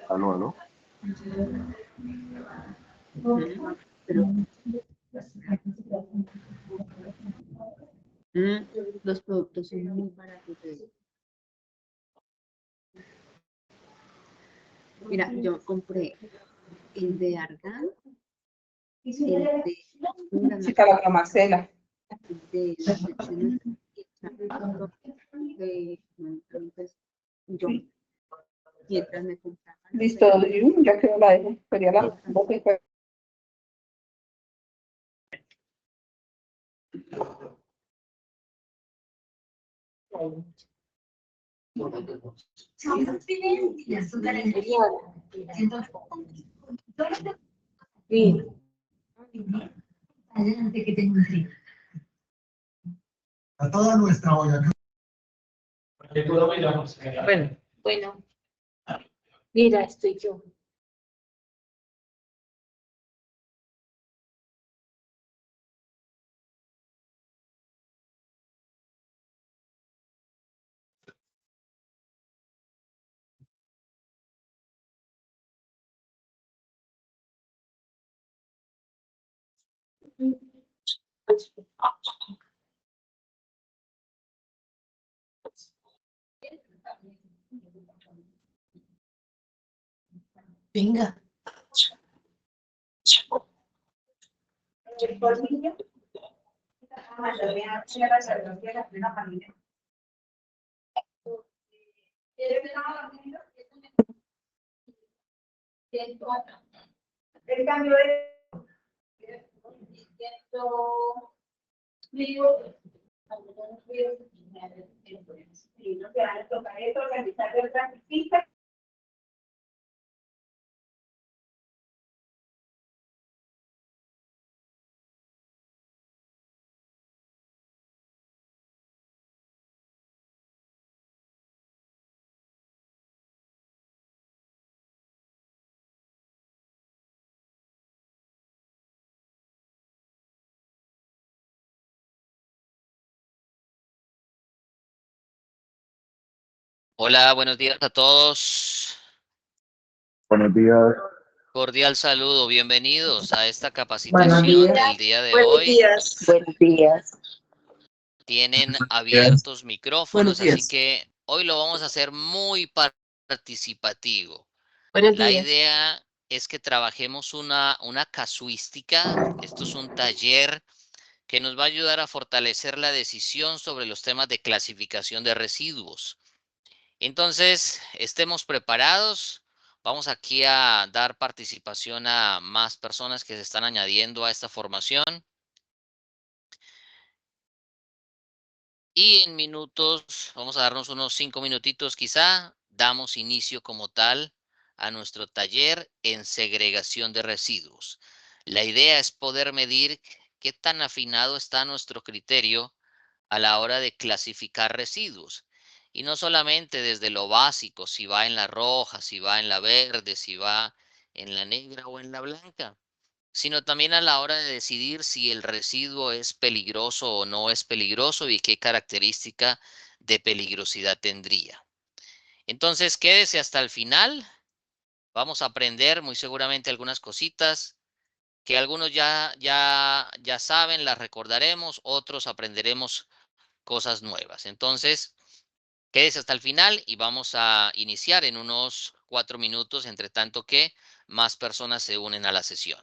Aló, aló. Los productos son muy baratos. Mira, yo compré el de Argan, el de Sí, para la Marcela. de las secciones entonces yo mientras me compraba Listo, ya quedó la de sería la boca y fue. sí. Adelante, que tengo frío. A toda nuestra olla. Bueno, mira, estoy yo. Venga. El cambio de Hola, buenos días a todos. Buenos días. Cordial saludo. Bienvenidos a esta capacitación del día de buenos hoy. días. Buenos días. Tienen abiertos micrófonos, Buenos días. así que hoy lo vamos a hacer muy participativo. Buenos La días. idea es que trabajemos una casuística. Esto es un taller que nos va a ayudar a fortalecer la decisión sobre los temas de clasificación de residuos. Entonces, estemos preparados. Vamos aquí a dar participación a más personas que se están añadiendo a esta formación. Y en minutos, vamos a darnos unos 5 minutitos quizá, damos inicio como tal a nuestro taller en segregación de residuos. La idea es poder medir qué tan afinado está nuestro criterio a la hora de clasificar residuos. Y no solamente desde lo básico, si va en la roja, si va en la verde, si va en la negra o en la blanca, sino también a la hora de decidir si el residuo es peligroso o no es peligroso y qué característica de peligrosidad tendría. Entonces, quédese hasta el final. Vamos a aprender muy seguramente algunas cositas que algunos ya saben, las recordaremos, otros aprenderemos cosas nuevas. Entonces, quédese hasta el final y vamos a iniciar en unos 4 minutos, entre tanto que más personas se unen a la sesión.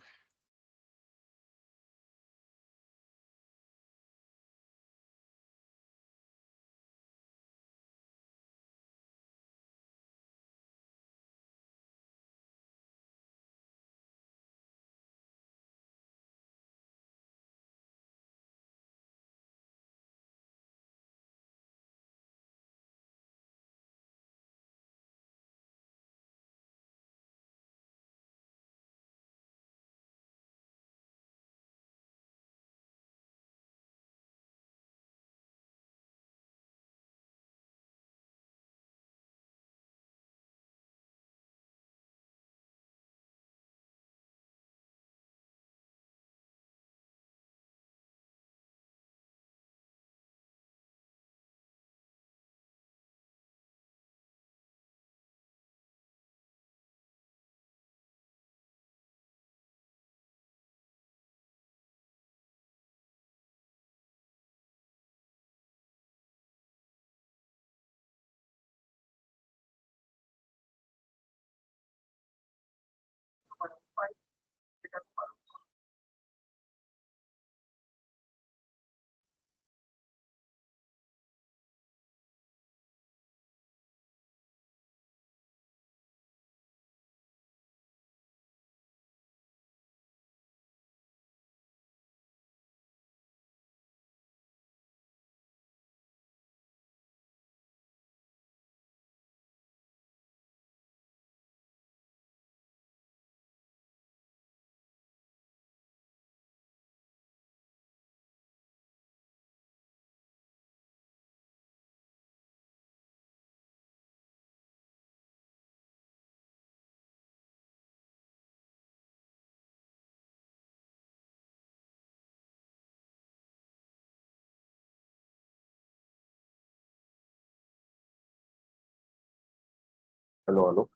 Aló, aló.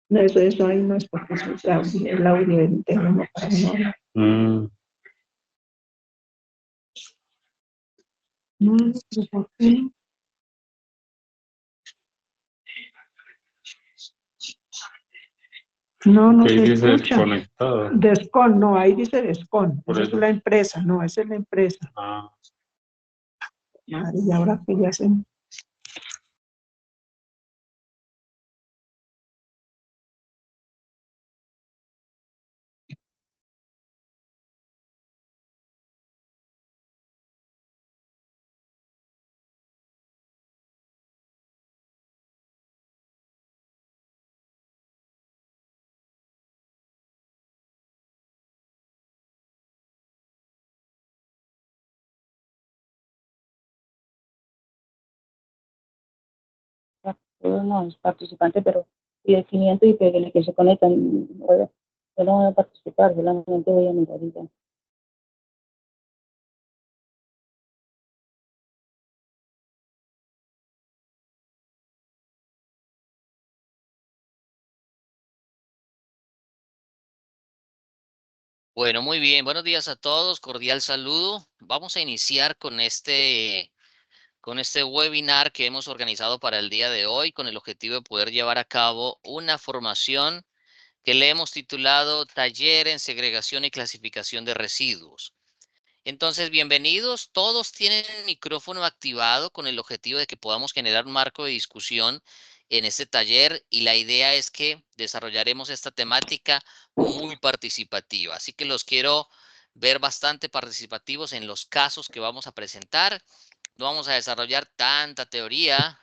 No, eso ahí no es porque es el audio interno, no para nada. No, pero ¿por qué? No Ahí se dice escucha. desconectado. Descon, no, ahí dice Descon. Por Esa es eso. la empresa, no, esa es la empresa. Ah, Madre, y ahora que ya se... Todos los participantes, pero y de 500 y que se conectan. Bueno, yo no voy a participar, solamente voy a mirar y ya. Bueno, muy bien. Buenos días a todos. Cordial saludo. Vamos a iniciar con este webinar que hemos organizado para el día de hoy con el objetivo de poder llevar a cabo una formación que le hemos titulado Taller en Segregación y Clasificación de Residuos. Entonces, bienvenidos. Todos tienen el micrófono activado con el objetivo de que podamos generar un marco de discusión en este taller y la idea es que desarrollaremos esta temática muy participativa. Así que los quiero ver bastante participativos en los casos que vamos a presentar. No vamos a desarrollar tanta teoría,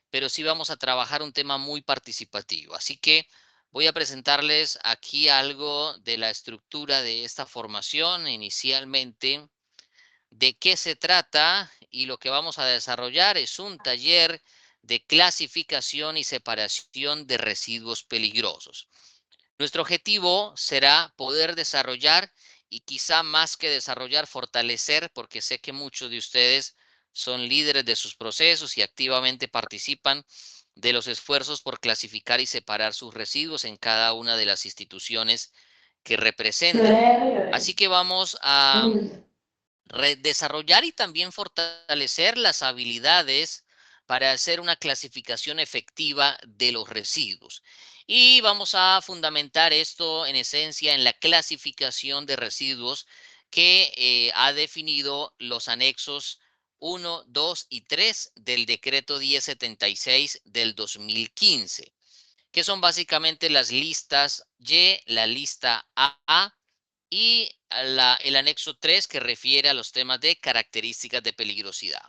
pero sí vamos a trabajar un tema muy participativo. Así que voy a presentarles aquí algo de la estructura de esta formación. Inicialmente, de qué se trata y lo que vamos a desarrollar es un taller de clasificación y separación de residuos peligrosos. Nuestro objetivo será poder desarrollar y quizá más que desarrollar, fortalecer, porque sé que muchos de ustedes son líderes de sus procesos y activamente participan de los esfuerzos por clasificar y separar sus residuos en cada una de las instituciones que representan. Así que vamos a desarrollar y también fortalecer las habilidades para hacer una clasificación efectiva de los residuos. Y vamos a fundamentar esto en esencia en la clasificación de residuos que ha definido los anexos 1, 2 y 3 del decreto 1076 del 2015, que son básicamente las listas Y, la lista A y el anexo 3 que refiere a los temas de características de peligrosidad.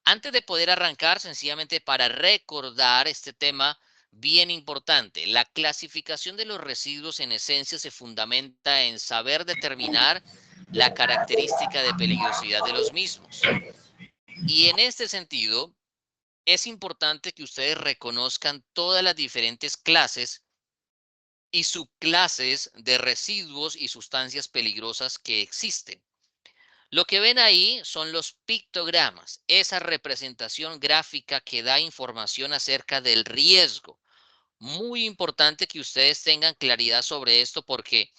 Antes de poder arrancar, sencillamente para recordar este tema bien importante, la clasificación de los residuos en esencia se fundamenta en saber determinar la característica de peligrosidad de los mismos. Y en este sentido, es importante que ustedes reconozcan todas las diferentes clases y subclases de residuos y sustancias peligrosas que existen. Lo que ven ahí son los pictogramas, esa representación gráfica que da información acerca del riesgo. Muy importante que ustedes tengan claridad sobre esto porque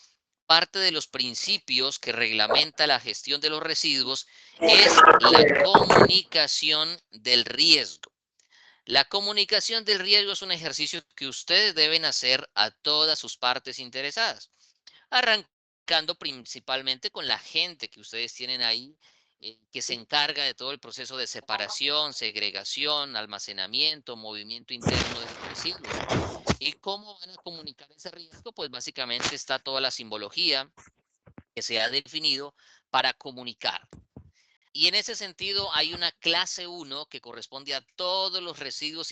parte de los principios que reglamenta la gestión de los residuos es la comunicación del riesgo. La comunicación del riesgo es un ejercicio que ustedes deben hacer a todas sus partes interesadas, arrancando principalmente con la gente que ustedes tienen ahí, que se encarga de todo el proceso de separación, segregación, almacenamiento, movimiento interno de los residuos. ¿Y cómo van a comunicar ese riesgo? Pues básicamente está toda la simbología que se ha definido para comunicar. Y en ese sentido hay una clase 1 que corresponde a todos los residuos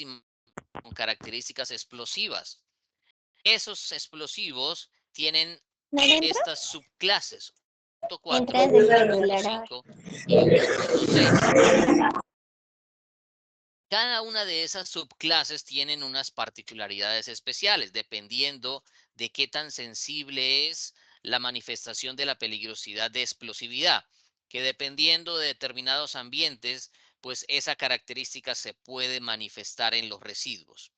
con características explosivas. Esos explosivos tienen estas subclases, 1.4, 1.5 y 1.6. Cada una de esas subclases tienen unas particularidades especiales, dependiendo de qué tan sensible es la manifestación de la peligrosidad de explosividad, que dependiendo de determinados ambientes, pues esa característica se puede manifestar en los residuos.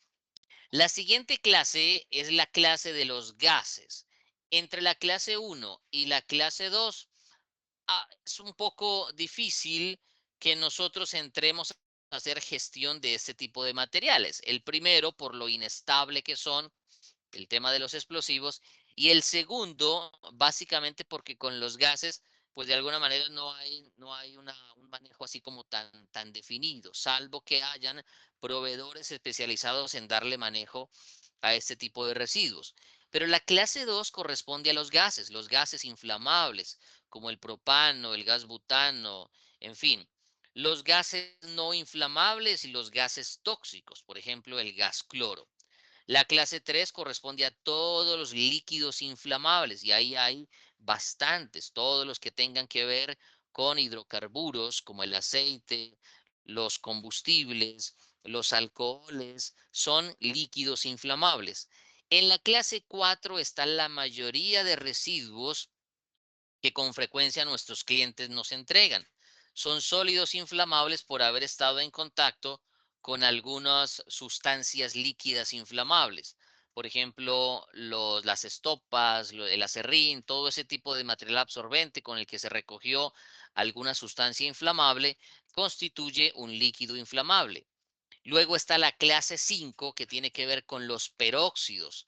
La siguiente clase es la clase de los gases. Entre la clase 1 y la clase 2, es un poco difícil que nosotros entremos a hacer gestión de este tipo de materiales. El primero, por lo inestable que son, el tema de los explosivos, y el segundo, básicamente porque con los gases, pues de alguna manera no hay un manejo así como tan definido, salvo que hayan proveedores especializados en darle manejo a este tipo de residuos. Pero la clase 2 corresponde a los gases inflamables, como el propano, el gas butano, en fin, los gases no inflamables y los gases tóxicos, por ejemplo, el gas cloro. La clase 3 corresponde a todos los líquidos inflamables y ahí hay bastantes, todos los que tengan que ver con hidrocarburos como el aceite, los combustibles, los alcoholes, son líquidos inflamables. En la clase 4 está la mayoría de residuos que con frecuencia nuestros clientes nos entregan. Son sólidos inflamables por haber estado en contacto con algunas sustancias líquidas inflamables. Por ejemplo, las estopas, el acerrín, todo ese tipo de material absorbente con el que se recogió alguna sustancia inflamable constituye un líquido inflamable. Luego está la clase 5 que tiene que ver con los peróxidos.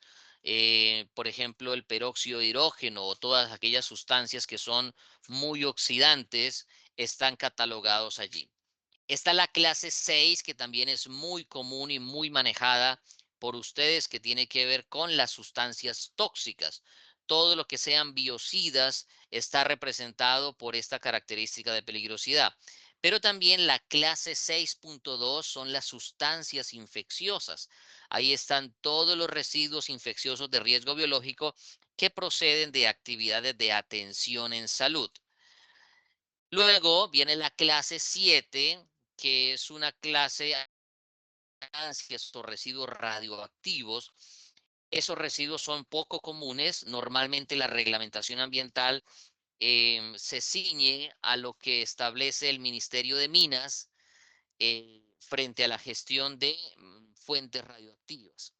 Por ejemplo, el peróxido de hidrógeno o todas aquellas sustancias que son muy oxidantes están catalogados allí. Está la clase 6 que también es muy común y muy manejada por ustedes, que tiene que ver con las sustancias tóxicas. Todo lo que sean biocidas está representado por esta característica de peligrosidad. Pero también la clase 6.2 son las sustancias infecciosas. Ahí están todos los residuos infecciosos de riesgo biológico que proceden de actividades de atención en salud. Luego viene la clase 7, que es una clase de estos residuos radioactivos. Esos residuos son poco comunes. Normalmente la reglamentación ambiental se ciñe a lo que establece el Ministerio de Minas frente a la gestión de fuentes radioactivas.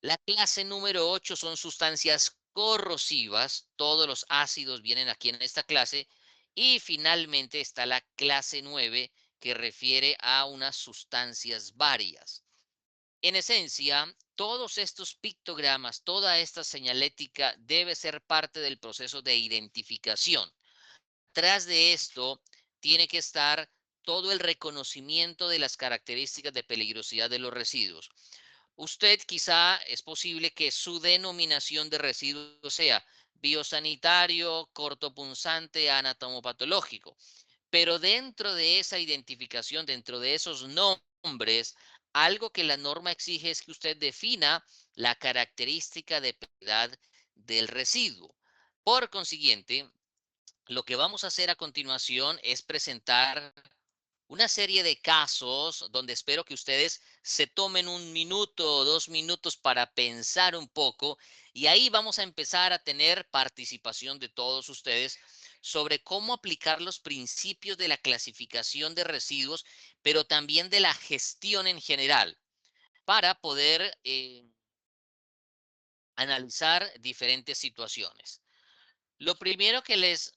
La clase número 8 son sustancias corrosivas. Todos los ácidos vienen aquí en esta clase. Y finalmente está la clase 9, que refiere a unas sustancias varias. En esencia, todos estos pictogramas, toda esta señalética debe ser parte del proceso de identificación. Tras de esto, tiene que estar todo el reconocimiento de las características de peligrosidad de los residuos. Usted quizá es posible que su denominación de residuo sea biosanitario, cortopunzante, anatomopatológico, pero dentro de esa identificación, dentro de esos nombres, algo que la norma exige es que usted defina la característica de peligrosidad del residuo. Por consiguiente, lo que vamos a hacer a continuación es presentar una serie de casos donde espero que ustedes se tomen 1 minuto o 2 minutos para pensar un poco, y ahí vamos a empezar a tener participación de todos ustedes sobre cómo aplicar los principios de la clasificación de residuos, pero también de la gestión en general, para poder analizar diferentes situaciones. Lo primero que les...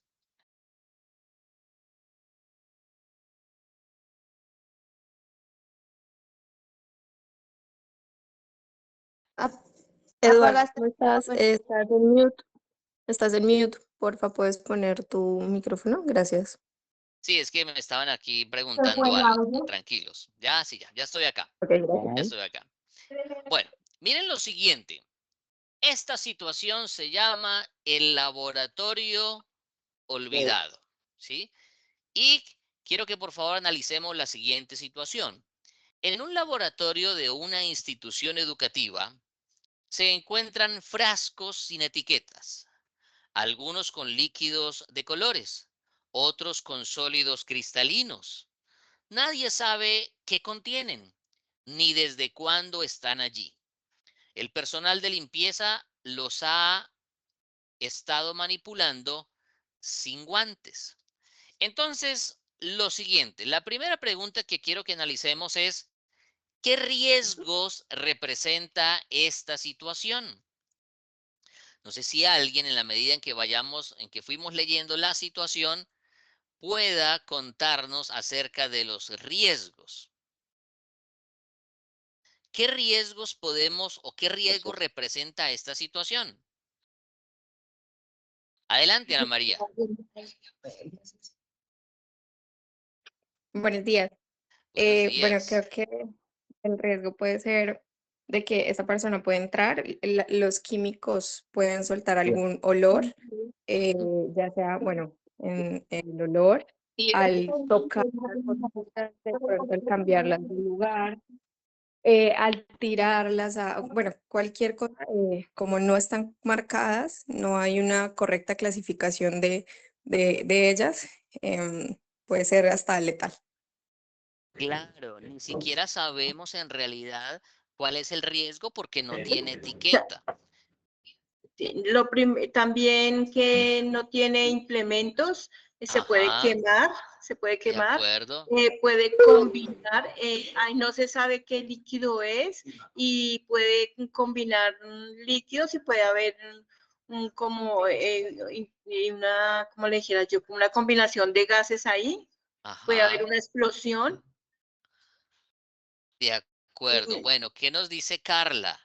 Eduardo, Apagaste ¿cómo el estás? micrófono. Estás en mute. Estás en mute. Porfa, ¿puedes poner tu micrófono? Gracias. Sí, es que me estaban aquí preguntando algo. Tranquilos. Ya estoy acá. Ok, Ya gracias. estoy acá. Bueno, miren lo siguiente. Esta situación se llama el laboratorio olvidado, ¿sí? Y quiero que por favor analicemos la siguiente situación. En un laboratorio de una institución educativa se encuentran frascos sin etiquetas, algunos con líquidos de colores, otros con sólidos cristalinos, nadie sabe qué contienen, ni desde cuándo están allí. El personal de limpieza los ha estado manipulando sin guantes. Entonces, lo siguiente, la primera pregunta que quiero que analicemos es, ¿qué riesgos representa esta situación? No sé si alguien, en la medida en que fuimos leyendo la situación, pueda contarnos acerca de los riesgos. ¿Qué riesgos podemos o qué riesgo representa esta situación? Adelante, Ana María. Buenos días. Buenos Bueno, días. creo que el riesgo puede ser de que esa persona puede entrar, los químicos pueden soltar algún olor, ya sea, bueno, en el olor, al tocar, de pronto al cambiarlas de lugar, al tirarlas, bueno, cualquier cosa, como no están marcadas, no hay una correcta clasificación de ellas, puede ser hasta letal. Claro, ni siquiera sabemos en realidad cuál es el riesgo porque no tiene etiqueta. También que no tiene implementos, se puede Ajá, quemar, de acuerdo. puede combinar, no se sabe qué líquido es y puede combinar líquidos y puede haber como una, como le dijera yo, como una combinación de gases ahí, puede haber Ajá, una explosión. de acuerdo. Bueno, ¿qué nos dice Carla?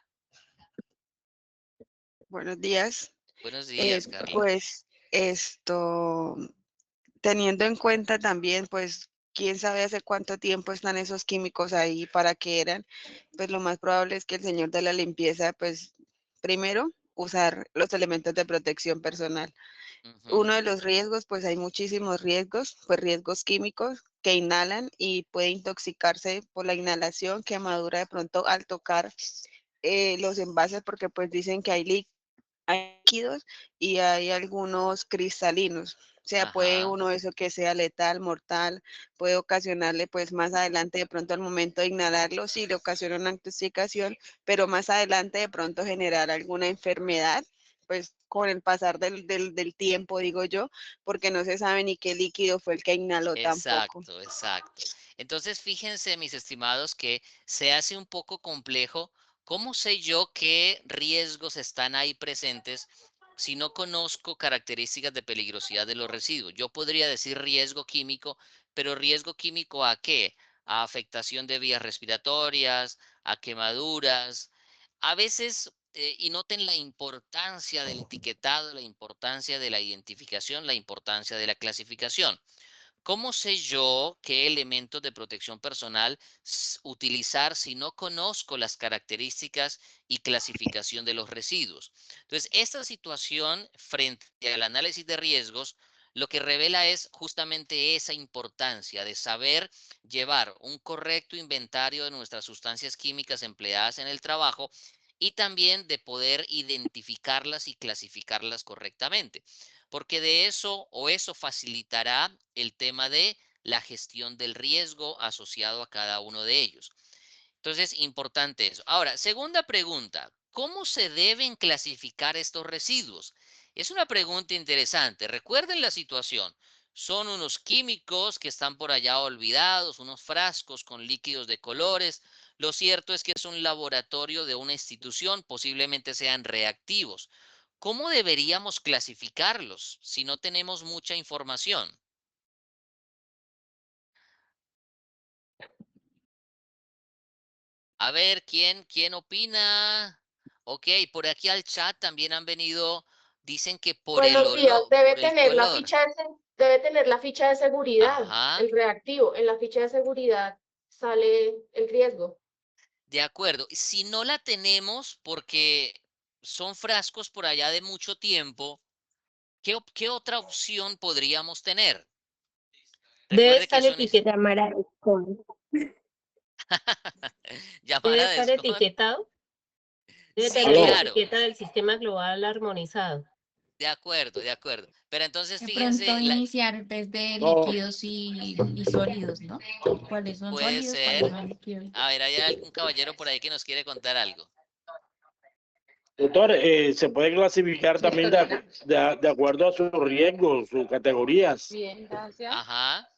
Buenos días. Buenos días, Carla. Pues esto, teniendo en cuenta también, pues, quién sabe hace cuánto tiempo están esos químicos ahí, para qué eran, pues lo más probable es que el señor de la limpieza, pues, primero, usar los elementos de protección personal. Uno de los riesgos, pues hay muchísimos riesgos, pues riesgos químicos que inhalan y puede intoxicarse por la inhalación, quemadura de pronto al tocar los envases, porque pues dicen que hay líquidos y hay algunos cristalinos. O sea, puede Ajá, uno eso que sea letal, mortal, puede ocasionarle pues más adelante de pronto al momento de inhalarlo, sí le ocasiona una intoxicación, pero más adelante de pronto generar alguna enfermedad, pues con el pasar del tiempo, digo yo, porque no se sabe ni qué líquido fue el que inhaló tampoco. exacto, exacto. Entonces, fíjense, mis estimados, que se hace un poco complejo. ¿Cómo sé yo qué riesgos están ahí presentes si no conozco características de peligrosidad de los residuos? Yo podría decir riesgo químico, pero ¿riesgo químico a qué? A afectación de vías respiratorias, a quemaduras. A veces, y noten la importancia del etiquetado, la importancia de la identificación, la importancia de la clasificación. ¿Cómo sé yo qué elementos de protección personal utilizar si no conozco las características y clasificación de los residuos? Entonces, esta situación frente al análisis de riesgos, lo que revela es justamente esa importancia de saber llevar un correcto inventario de nuestras sustancias químicas empleadas en el trabajo y también de poder identificarlas y clasificarlas correctamente, porque de eso o eso facilitará el tema de la gestión del riesgo asociado a cada uno de ellos. Entonces, importante eso. Ahora, segunda pregunta, ¿cómo se deben clasificar estos residuos? Es una pregunta interesante. Recuerden la situación. Son unos químicos que están por allá olvidados, unos frascos con líquidos de colores. Lo cierto es que es un laboratorio de una institución, posiblemente sean reactivos. ¿Cómo deberíamos clasificarlos si no tenemos mucha información? A ver, ¿quién opina? Ok, por aquí al chat también han venido, dicen que por el Buenos días, olor, por el color. debe tener la ficha de seguridad, Ajá, el reactivo. En la ficha de seguridad sale el riesgo. de acuerdo. Si no la tenemos porque son frascos por allá de mucho tiempo, ¿qué otra opción podríamos tener? Debe Recuerde que estar son etiquetado, debe llamada de estar escoba. etiquetado, debe Sí, tener la Aló, claro. etiqueta del sistema global armonizado. De acuerdo, de acuerdo. Pero entonces De fíjense, pronto iniciar en vez de No. líquidos y sólidos, ¿no? ¿Cuáles son puede sólidos? ser. ¿Cuáles son líquidos? A ver, hay algún caballero por ahí que nos quiere contar algo. Doctor, se puede clasificar también de acuerdo a sus riesgos, sus categorías. Bien, gracias. Ajá.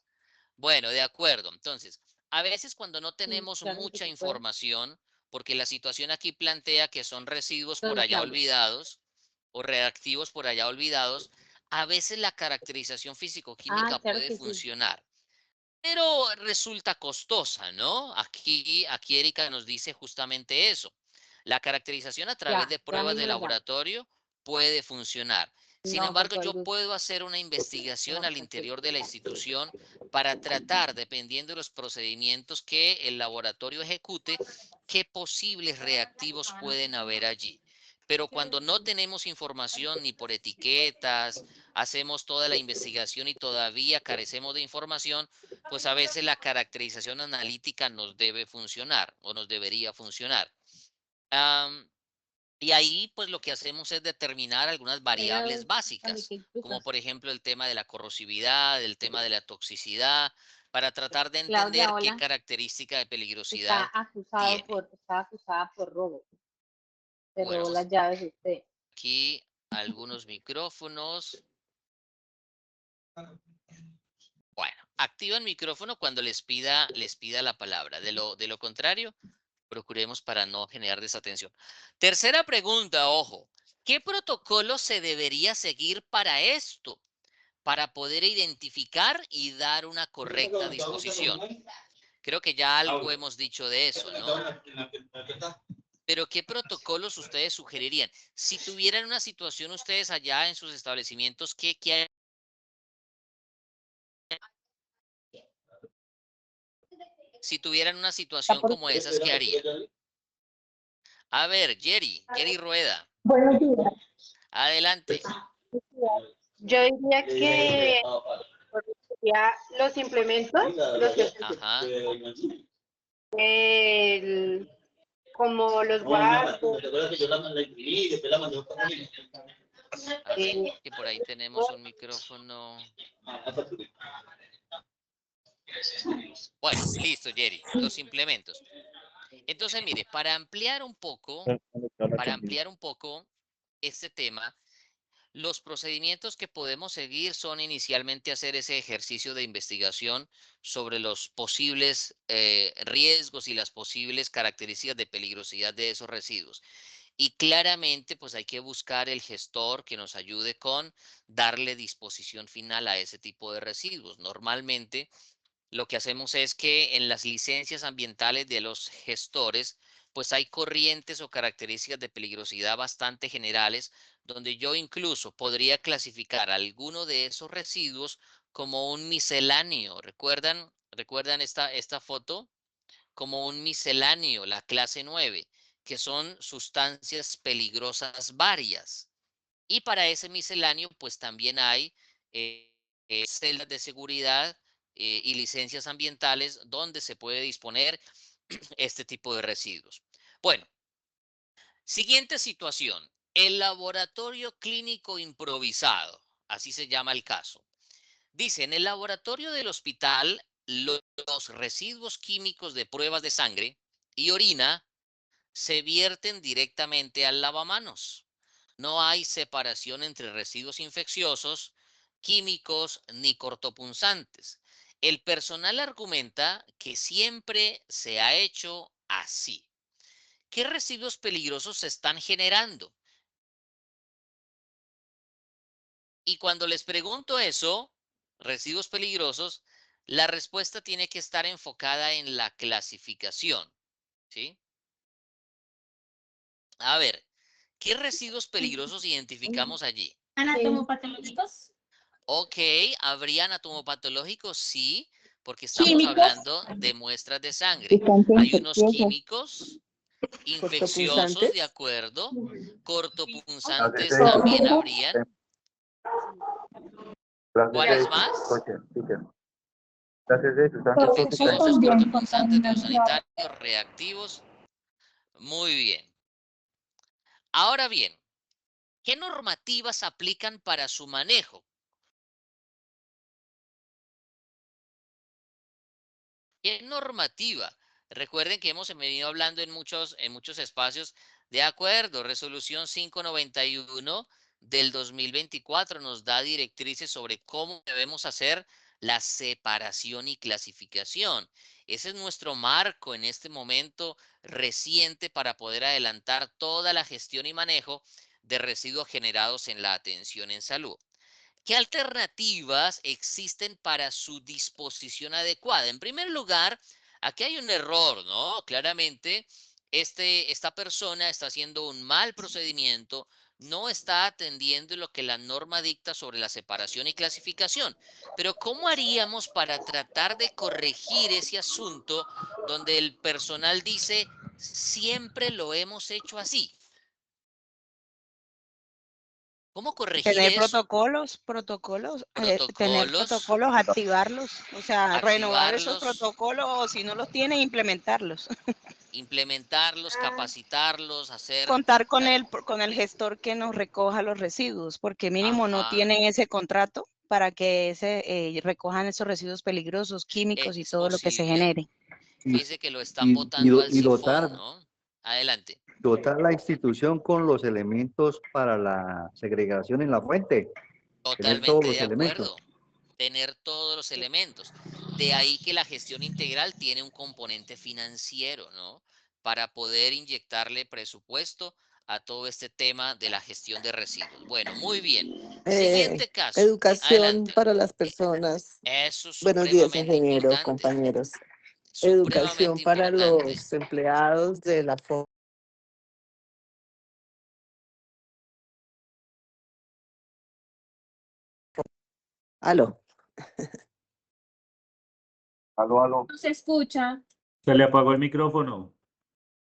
Bueno, de acuerdo. Entonces, a veces cuando no tenemos claro que mucha se puede. información, porque la situación aquí plantea que son residuos por Todos allá lados. olvidados o reactivos por allá olvidados, a veces la caracterización físico-química claro puede que sí. funcionar, pero resulta costosa, ¿no? Aquí Erika nos dice justamente eso. La caracterización a través de pruebas de mismo ya. laboratorio puede funcionar. Sin No, embargo, porque yo el- puedo hacer una investigación al porque- interior de la institución para tratar, dependiendo de los procedimientos que el laboratorio ejecute, qué posibles reactivos pueden haber allí. Pero cuando no tenemos información ni por etiquetas, hacemos toda la investigación y todavía carecemos de información, pues a veces la caracterización analítica nos debe funcionar o nos debería funcionar. Y ahí, pues lo que hacemos es determinar algunas variables básicas, como por ejemplo el tema de la corrosividad, el tema de la toxicidad, para tratar de Claudia, entender qué hola. característica de peligrosidad tiene. Está acusada por robo. Se Bueno, robó las llaves de usted. aquí algunos micrófonos. Bueno, activa el micrófono cuando les pida la palabra. De lo contrario, procuremos para no generar desatención. Tercera pregunta, ojo. ¿Qué protocolo se debería seguir para esto? Para poder identificar y dar una correcta disposición. Creo que ya algo hemos dicho de eso, ¿no? Pero ¿qué protocolos ustedes sugerirían? Si tuvieran una situación ustedes allá en sus establecimientos, ¿qué si tuvieran una situación como esas, ¿qué harían? A ver, Jerry Rueda, Buenos días. adelante. Yo diría que ya los implementos, Ajá. como los guantes, A ver, que por ahí tenemos un micrófono. Bueno, listo, Jerry, los implementos. Entonces, mire, para ampliar un poco este tema, los procedimientos que podemos seguir son inicialmente hacer ese ejercicio de investigación sobre los posibles riesgos y las posibles características de peligrosidad de esos residuos. Y claramente, pues hay que buscar el gestor que nos ayude con darle disposición final a ese tipo de residuos. Normalmente, lo que hacemos es que en las licencias ambientales de los gestores, pues hay corrientes o características de peligrosidad bastante generales, donde yo incluso podría clasificar alguno de esos residuos como un misceláneo. ¿Recuerdan esta foto? Como un misceláneo, la clase 9, que son sustancias peligrosas varias. Y para ese misceláneo, pues también hay celdas de seguridad y licencias ambientales donde se puede disponer este tipo de residuos. Bueno, siguiente situación. El laboratorio clínico improvisado, así se llama el caso. Dice, en el laboratorio del hospital, los residuos químicos de pruebas de sangre y orina se vierten directamente al lavamanos. No hay separación entre residuos infecciosos, químicos ni cortopunzantes. El personal argumenta que siempre se ha hecho así. ¿Qué residuos peligrosos se están generando? Y cuando les pregunto eso, residuos peligrosos, la respuesta tiene que estar enfocada en la clasificación, ¿sí? A ver, ¿qué residuos peligrosos identificamos allí? ¿Anatomopatológicos? Ok, ¿habría anatomopatológicos? Sí, porque estamos hablando de muestras de sangre. Hay unos químicos infecciosos, de acuerdo. Cortopunzantes también habrían. ¿Cuáles más? Infecciosos, cortopunzantes, biosanitarios, reactivos. Muy bien. Ahora bien, ¿Qué normativas aplican para su manejo? ¿Qué normativa? Recuerden que hemos venido hablando en muchos espacios. De acuerdo, resolución 591 del 2024 nos da directrices sobre cómo debemos hacer la separación y clasificación. Ese es nuestro marco en este momento reciente para poder adelantar toda la gestión y manejo de residuos generados en la atención en salud. ¿Qué alternativas existen para su disposición adecuada? En primer lugar, aquí hay un error, ¿no? Claramente, esta persona está haciendo un mal procedimiento, no está atendiendo lo que la norma dicta sobre la separación y clasificación. Pero ¿cómo haríamos para tratar de corregir ese asunto donde el personal dice, siempre lo hemos hecho así? ¿Cómo corregir Tener eso? tener Protocolos, protocolos, activarlos, o sea, renovar esos activarlos, protocolos o si no los tienen, implementarlos. implementarlos, capacitarlos, hacer, Contar con el gestor que nos recoja los residuos, porque mínimo no ajá, tienen ese contrato para que recojan esos residuos peligrosos, químicos y es todo lo que se posible. genere. Y, Fíjese que lo están botando al y sifón, ¿no? Adelante. dotar la institución con los elementos para la segregación en la fuente. Tener todos Totalmente los de elementos. acuerdo. Tener todos los elementos. De ahí que la gestión integral tiene un componente financiero, ¿no? Para poder inyectarle presupuesto a todo este tema de la gestión de residuos. Bueno, muy bien. Siguiente caso. Educación Adelante. para las personas. Eso es Buenos días, supremamente ingeniero, importante. compañeros. Educación Supremamente para importante. los empleados de la Aló. Aló. No se escucha. Se le apagó el micrófono.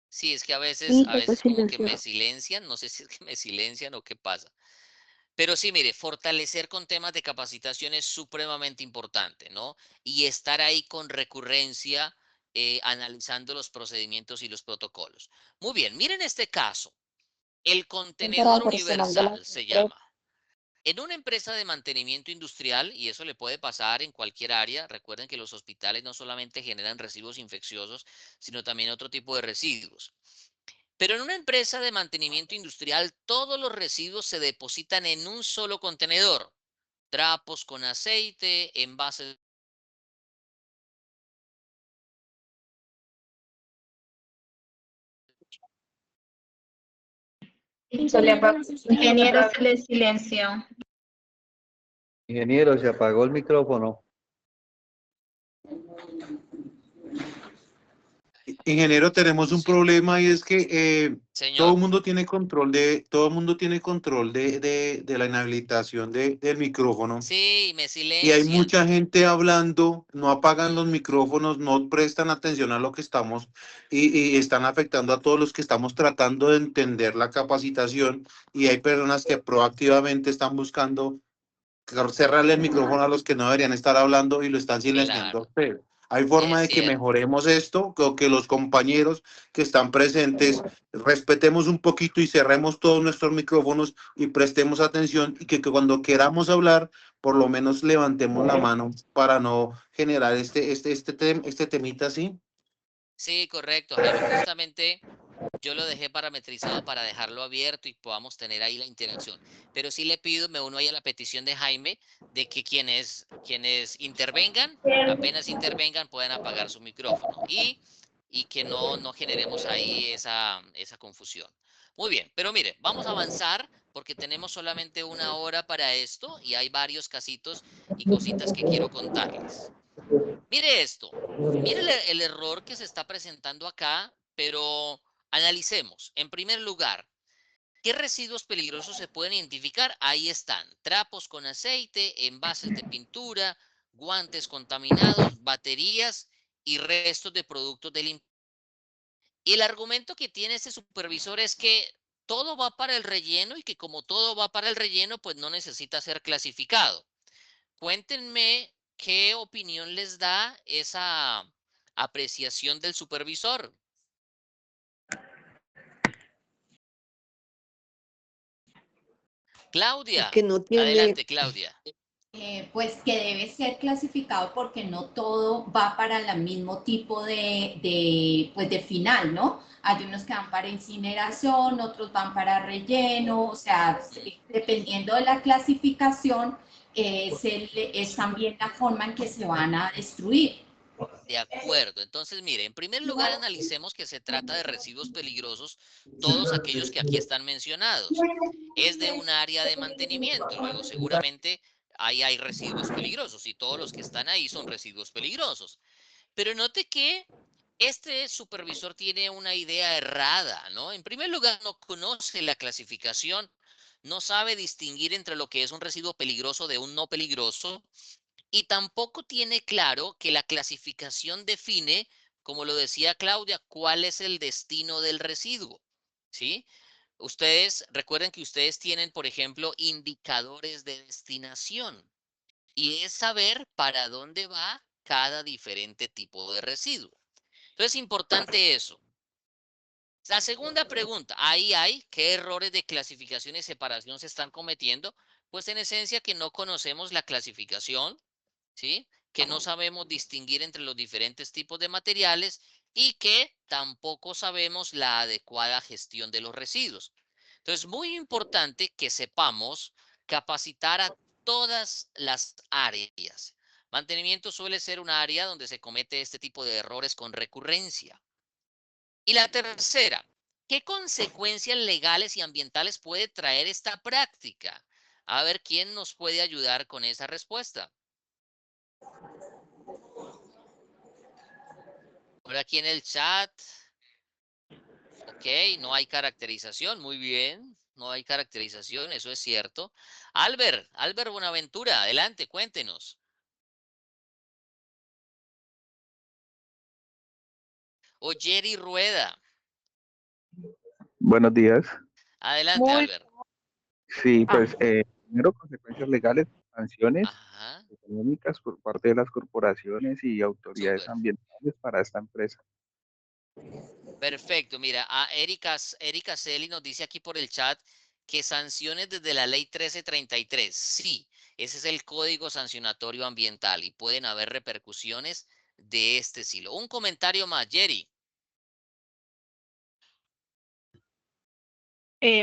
Sí, es que a Sí, veces como que me silencian, no sé si es que me silencian o qué pasa. Pero sí, mire, fortalecer con temas de capacitación es supremamente importante, ¿no? Y estar ahí con recurrencia, analizando los procedimientos y los protocolos. Muy bien, miren este caso. El Para el contenedor personal de la universal se llama. En una empresa de mantenimiento industrial, y eso le puede pasar en cualquier área, recuerden que los hospitales no solamente generan residuos infecciosos, sino también otro tipo de residuos. Pero en una empresa de mantenimiento industrial, todos los residuos se depositan en un solo contenedor. Trapos con aceite, envases. Ingeniero, se le silencio. Ingeniero, se apagó el micrófono. Ingeniero, tenemos un problema y es que todo Señor. el mundo tiene control de la inhabilitación del micrófono. Sí, me Y hay silencian. mucha gente hablando, no apagan los micrófonos, no prestan atención a lo que estamos y están afectando a todos los que estamos tratando de entender la capacitación y hay personas que proactivamente están buscando cerrarle el micrófono a los que no deberían estar hablando y lo están silenciando a Claro, usted. Hay forma es de que cierto. mejoremos esto, que los compañeros que están presentes respetemos un poquito y cerremos todos nuestros micrófonos y prestemos atención y que cuando queramos hablar, por lo menos levantemos la mano para no generar este temita así. Sí, correcto, Jaime. Justamente yo lo dejé parametrizado para dejarlo abierto y podamos tener ahí la interacción. Pero sí le pido, me uno ahí a la petición de Jaime, de que quienes intervengan, apenas intervengan, puedan apagar su micrófono y que no generemos ahí esa confusión. Muy bien, pero mire, vamos a avanzar porque tenemos solamente una hora para esto y hay varios casitos y cositas que quiero contarles. Mire esto, mire el error que se está presentando acá, pero analicemos. En primer lugar, ¿qué residuos peligrosos se pueden identificar? Ahí están, trapos con aceite, envases de pintura, guantes contaminados, baterías y restos de productos de limpieza. Y el argumento que tiene este supervisor es que todo va para el relleno y que como todo va para el relleno, pues no necesita ser clasificado. Cuéntenme qué opinión les da esa apreciación del supervisor. Claudia, que no tiene, adelante, Claudia. Pues que debe ser clasificado porque no todo va para el mismo tipo pues de final, ¿no? Hay unos que van para incineración, otros van para relleno, o sea, dependiendo de la clasificación, es también la forma en que se van a destruir. De acuerdo. Entonces, mire, en primer lugar analicemos que se trata de residuos peligrosos, todos aquellos que aquí están mencionados. Es de un área de mantenimiento. Luego, seguramente ahí hay residuos peligrosos y todos los que están ahí son residuos peligrosos. Pero note que este supervisor tiene una idea errada, ¿no? En primer lugar, no conoce la clasificación, no sabe distinguir entre lo que es un residuo peligroso de un no peligroso. Y tampoco tiene claro que la clasificación define, como lo decía Claudia, cuál es el destino del residuo, ¿sí? Ustedes, recuerden que ustedes tienen, por ejemplo, indicadores de destinación y es saber para dónde va cada diferente tipo de residuo. Entonces, es importante eso. La segunda pregunta, ahí hay, ¿qué errores de clasificación y separación se están cometiendo? Pues en esencia que no conocemos la clasificación, ¿sí? Que no sabemos distinguir entre los diferentes tipos de materiales y que tampoco sabemos la adecuada gestión de los residuos. Entonces, muy importante que sepamos capacitar a todas las áreas. Mantenimiento suele ser un área donde se comete este tipo de errores con recurrencia. Y la tercera, ¿qué consecuencias legales y ambientales puede traer esta práctica? A ver quién nos puede ayudar con esa respuesta. Por aquí en el chat. Ok, no hay caracterización. Muy bien. No hay caracterización, eso es cierto. Albert Buenaventura, adelante, cuéntenos. O Jerry Rueda. Buenos días. Adelante, Albert. Sí, pues primero consecuencias legales, sanciones económicas por parte de las corporaciones y autoridades ambientales para esta empresa. Perfecto, mira, Erika Celi nos dice aquí por el chat que sanciones desde la ley 1333. Sí, ese es el código sancionatorio ambiental y pueden haber repercusiones de este estilo. Un comentario más, Jerry.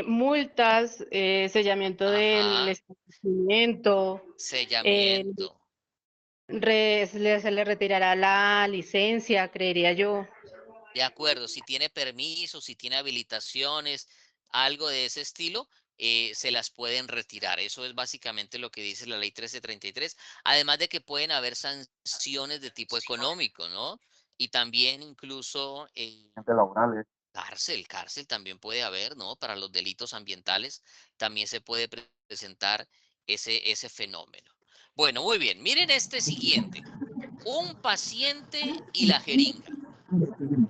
Multas, sellamiento del establecimiento, Sellamiento. se le retirará la licencia, creería yo. De acuerdo, si tiene permiso, si tiene habilitaciones, algo de ese estilo, se las pueden retirar. Eso es básicamente lo que dice la ley 1333. Además de que pueden haber sanciones de tipo económico, ¿no? Y también incluso laborales. cárcel también puede haber, ¿no? Para los delitos ambientales también se puede presentar ese fenómeno. Bueno, muy bien. Miren este siguiente. Un paciente y la jeringa.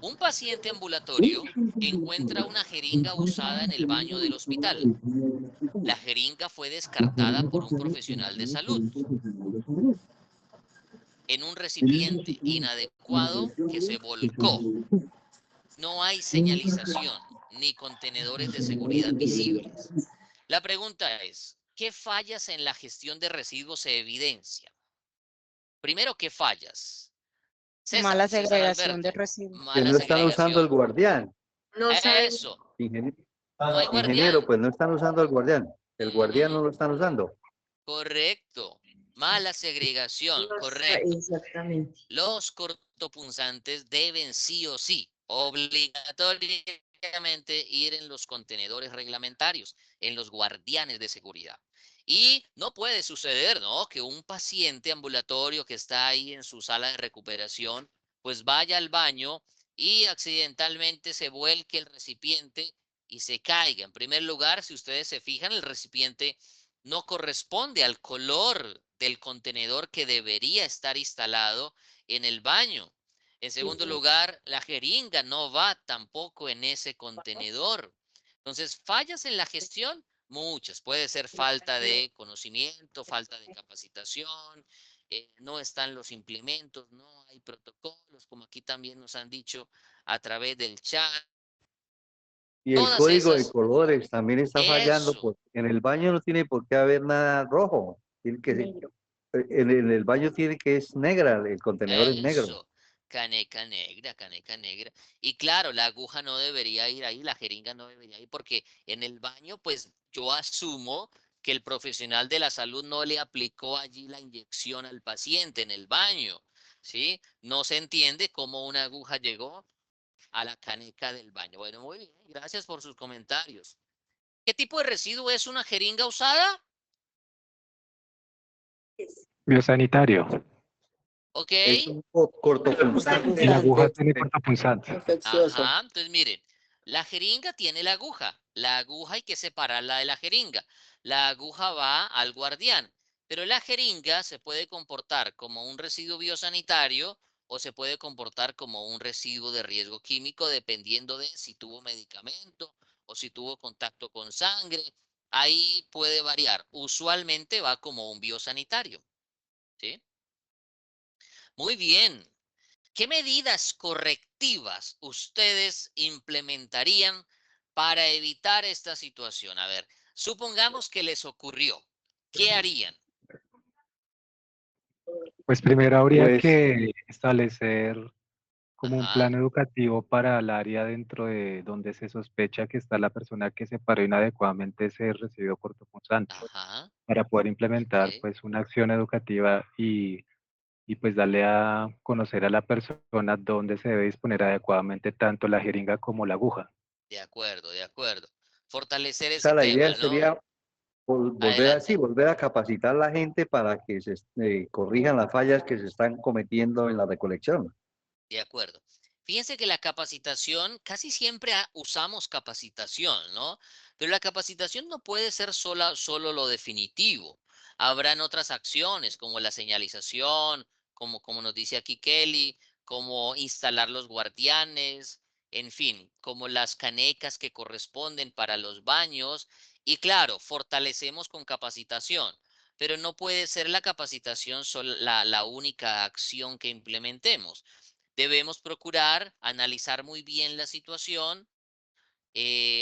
Un paciente ambulatorio encuentra una jeringa usada en el baño del hospital. La jeringa fue descartada por un profesional de salud en un recipiente inadecuado que se volcó. No hay señalización ni contenedores de seguridad visibles. La pregunta es, ¿qué fallas en la gestión de residuos se evidencian? Primero, ¿qué fallas? Mala César segregación de Alberto. residuos. Que no están usando el guardián. No saben. Eso. Ingeniero, No hay ingeniero, guardián. pues no están usando el guardián. El guardián no lo están usando. Correcto. Mala segregación. Correcto. Exactamente. Los cortopunzantes deben sí o sí, obligatoriamente, ir en los contenedores reglamentarios, en los guardianes de seguridad. Y no puede suceder, ¿no? Que un paciente ambulatorio que está ahí en su sala de recuperación, pues vaya al baño y accidentalmente se vuelque el recipiente y se caiga. En primer lugar, si ustedes se fijan, el recipiente no corresponde al color del contenedor que debería estar instalado en el baño. En segundo lugar, la jeringa no va tampoco en ese contenedor. Entonces, fallas en la gestión, muchas. Puede ser falta de conocimiento, falta de capacitación, no están los implementos, no hay protocolos, como aquí también nos han dicho a través del chat. Y el Todas código de esas, colores también está fallando, eso, porque en el baño no tiene por qué haber nada rojo. Tiene que ser- Negro. en el baño tiene que es negra, el contenedor es negro. eso. Caneca negra, caneca negra. Y claro, la aguja no debería ir ahí, la jeringa no debería ir, porque en el baño, pues yo asumo que el profesional de la salud no le aplicó allí la inyección al paciente en el baño, ¿sí? No se entiende cómo una aguja llegó a la caneca del baño. Bueno, muy bien, gracias por sus comentarios. ¿Qué tipo de residuo es una jeringa usada? Biosanitario. ¿Ok? Es un cortopunzante. Y la aguja tiene cortopunzante. Ajá, entonces miren, la jeringa tiene la aguja hay que separarla de la jeringa. La aguja va al guardián, pero la jeringa se puede comportar como un residuo biosanitario o se puede comportar como un residuo de riesgo químico dependiendo de si tuvo medicamento o si tuvo contacto con sangre. Ahí puede variar. Usualmente va como un biosanitario, ¿sí? Muy bien. ¿Qué medidas correctivas ustedes implementarían para evitar esta situación? A ver, supongamos que les ocurrió. ¿Qué harían? Pues primero habría Pues, que establecer como un Ajá, plan educativo para el área dentro de donde se sospecha que está la persona que separó inadecuadamente ese residuo cortopunzante, ajá, para poder implementar ok, pues una acción educativa y pues darle a conocer a la persona dónde se debe disponer adecuadamente tanto la jeringa como la aguja. de acuerdo, de acuerdo. Fortalecer o sea, ese la idea tema, ¿no? sería volver así, Adelante, volver a capacitar a la gente para que se corrijan las fallas que se están cometiendo en la recolección. de acuerdo. Fíjense que la capacitación, casi siempre usamos capacitación, ¿no? Pero la capacitación no puede ser solo lo definitivo. Habrán otras acciones como la señalización, como nos dice aquí Kelly, como instalar los guardianes, en fin, como las canecas que corresponden para los baños. Y claro, fortalecemos con capacitación, pero no puede ser la capacitación la única acción que implementemos. Debemos procurar analizar muy bien la situación,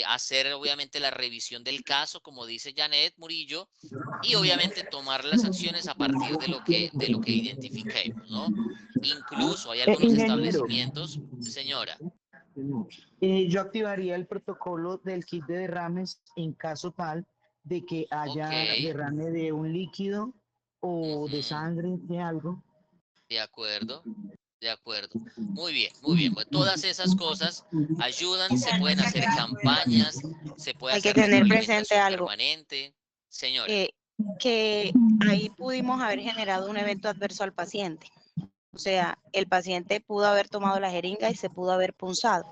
hacer obviamente la revisión del caso, como dice Janet Murillo, y obviamente tomar las acciones a partir de lo que identifiquemos, ¿no? Incluso hay algunos Ingeniero, establecimientos, señora, yo activaría el protocolo del kit de derrames en caso tal de que ok, haya derrame de un líquido o de ujú, sangre, de algo. de acuerdo, de acuerdo. Muy bien, muy bien. Pues todas esas cosas ayudan, se pueden hacer campañas, se puede Hay que hacer tener presente retroalimentación algo, permanente. Señora. que ahí pudimos haber generado un evento adverso al paciente. O sea, el paciente pudo haber tomado la jeringa y se pudo haber punzado.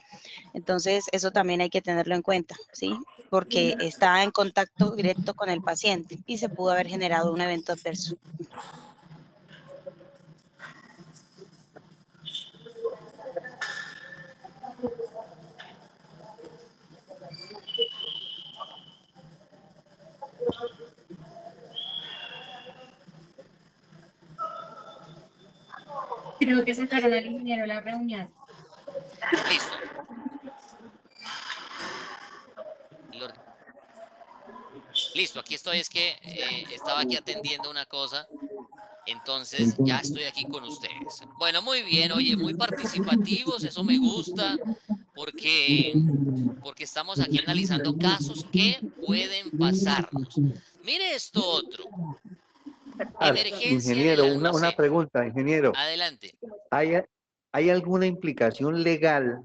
Entonces, eso también hay que tenerlo en cuenta, ¿sí? Porque está en contacto directo con el paciente y se pudo haber generado un evento adverso. Creo que sacaron al ingeniero de la reunión. Listo. Listo, aquí estoy, es que estaba aquí atendiendo una cosa, entonces ya estoy aquí con ustedes. Bueno, muy bien, oye, muy participativos, eso me gusta, porque estamos aquí analizando casos que pueden pasarnos. Mire esto otro, emergencia del Ingeniero, una almacén. pregunta, ingeniero. Adelante. ¿Hay, ¿Hay alguna implicación legal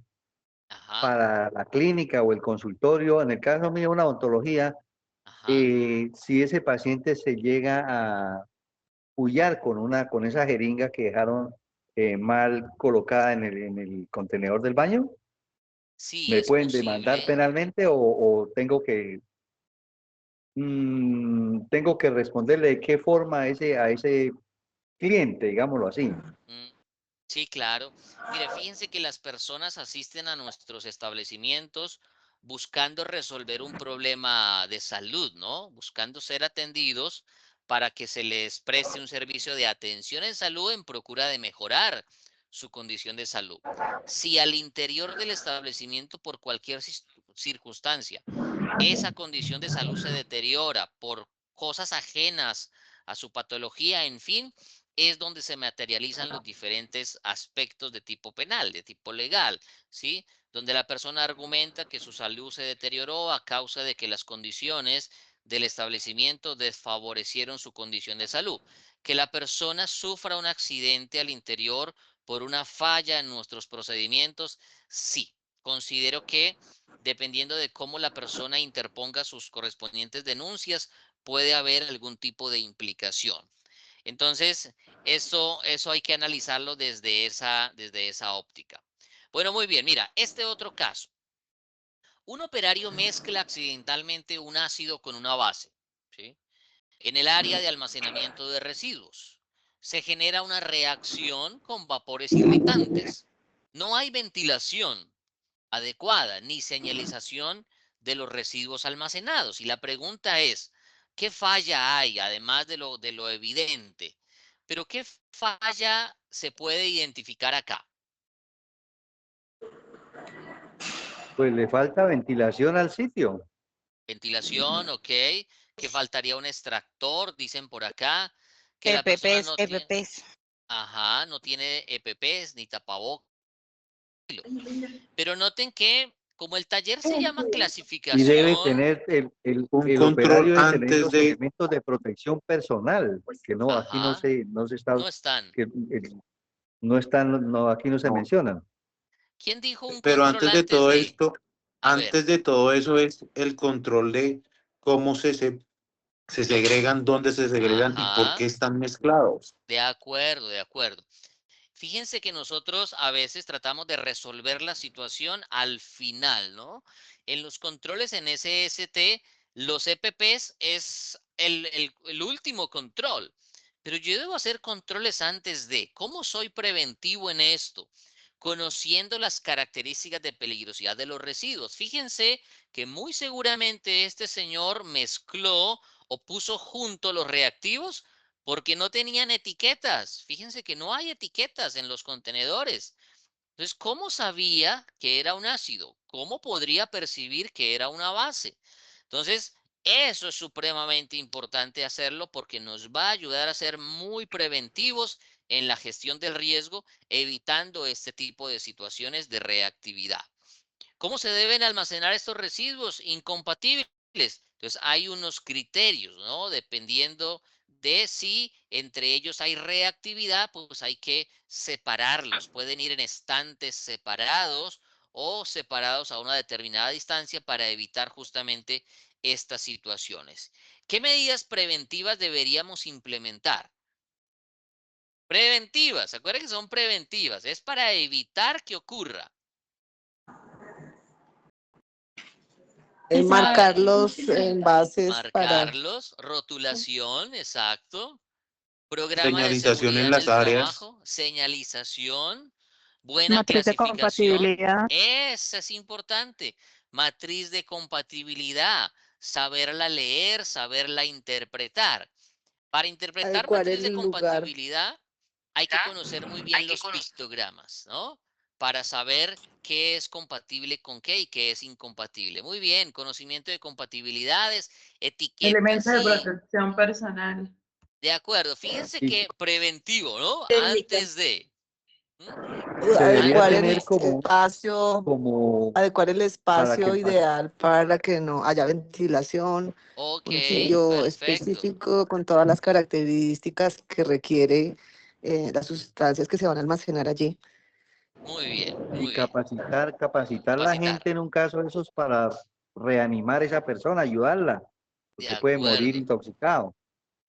Ajá, para la clínica o el consultorio? En el caso mío, una odontología, ajá. si ese paciente se llega a pullar con esa jeringa que dejaron mal colocada en el contenedor del baño, Sí, ¿me es pueden demandar posible. penalmente o tengo que responderle de qué forma a ese cliente, digámoslo así? Mm, sí, claro. Mire, fíjense que las personas asisten a nuestros establecimientos buscando resolver un problema de salud, ¿no? Buscando ser atendidos para que se les preste un servicio de atención en salud en procura de mejorar su condición de salud. Si al interior del establecimiento por cualquier circunstancia, esa condición de salud se deteriora por cosas ajenas a su patología, en fin, es donde se materializan los diferentes aspectos de tipo penal, de tipo legal, ¿sí? Donde la persona argumenta que su salud se deterioró a causa de que las condiciones del establecimiento desfavorecieron su condición de salud. Que la persona sufra un accidente al interior por una falla en nuestros procedimientos, sí. Considero que dependiendo de cómo la persona interponga sus correspondientes denuncias, puede haber algún tipo de implicación. Entonces, eso hay que analizarlo desde esa óptica. Bueno, muy bien. Mira, este otro caso. Un operario mezcla accidentalmente un ácido con una base, ¿sí? En el área de almacenamiento de residuos. Se genera una reacción con vapores irritantes. No hay ventilación adecuada ni señalización de los residuos almacenados. Y la pregunta es, ¿qué falla hay, además de lo evidente? Pero ¿qué falla se puede identificar acá? Pues le falta ventilación al sitio. Ventilación, ok. Que faltaría un extractor, dicen por acá. Que la persona no tiene... Ajá, no tiene EPPs ni tapabocas. Pero noten que como el taller se llama Y debe clasificación, tener Un el control operario debe tener antes los de, elementos de protección personal, porque no, aquí no ajá, se está, no están. no están, no, aquí no se mencionan. ¿Quién dijo un pero control antes de? A ver, antes de todo eso es el control de cómo se segregan, dónde se segregan y por qué ajá, están mezclados. de acuerdo, de acuerdo. Fíjense que nosotros a veces tratamos de resolver la situación al final, ¿no? En los controles en SST, los EPPs es el último control, pero yo debo hacer controles antes de. ¿Cómo soy preventivo en esto? Conociendo las características de peligrosidad de los residuos. Fíjense que muy seguramente este señor mezcló o puso junto los reactivos porque no tenían etiquetas. Fíjense que no hay etiquetas en los contenedores. Entonces, ¿cómo sabía que era un ácido? ¿Cómo podría percibir que era una base? Entonces, eso es supremamente importante hacerlo porque nos va a ayudar a ser muy preventivos en la gestión del riesgo, evitando este tipo de situaciones de reactividad. ¿Cómo se deben almacenar estos residuos incompatibles? Entonces, hay unos criterios, ¿no? Dependiendo de si entre ellos hay reactividad, pues hay que separarlos. Pueden ir en estantes separados o separados a una determinada distancia para evitar justamente estas situaciones. ¿Qué medidas preventivas deberíamos implementar? Preventivas, acuérdense que son preventivas, es para evitar que ocurra. Marcar los envases para... Marcarlos, rotulación, exacto. Programa de Señalización seguridad en en las el áreas. trabajo, señalización, buena Matriz de clasificación. compatibilidad. Esa es importante. Matriz de compatibilidad, saberla leer, saberla interpretar. Para interpretar adecuar matriz el de lugar. compatibilidad hay que conocer muy bien los pictogramas, ¿no? Para saber qué es compatible con qué y qué es incompatible. Muy bien, conocimiento de compatibilidades, etiquetas, Elementos de sí. protección personal. De acuerdo, fíjense Y que preventivo, ¿no? Técnica. Antes de. se debería Adecuar el tener espacio, adecuar el para que espacio ideal para que no haya ventilación, Ok, un sitio perfecto. específico con todas las características que requiere las sustancias que se van a almacenar allí. Muy bien, y muy bien. capacitar a la Capacitar. gente en un caso de esos para reanimar a esa persona, ayudarla, De porque puede morir acuerdo. intoxicado.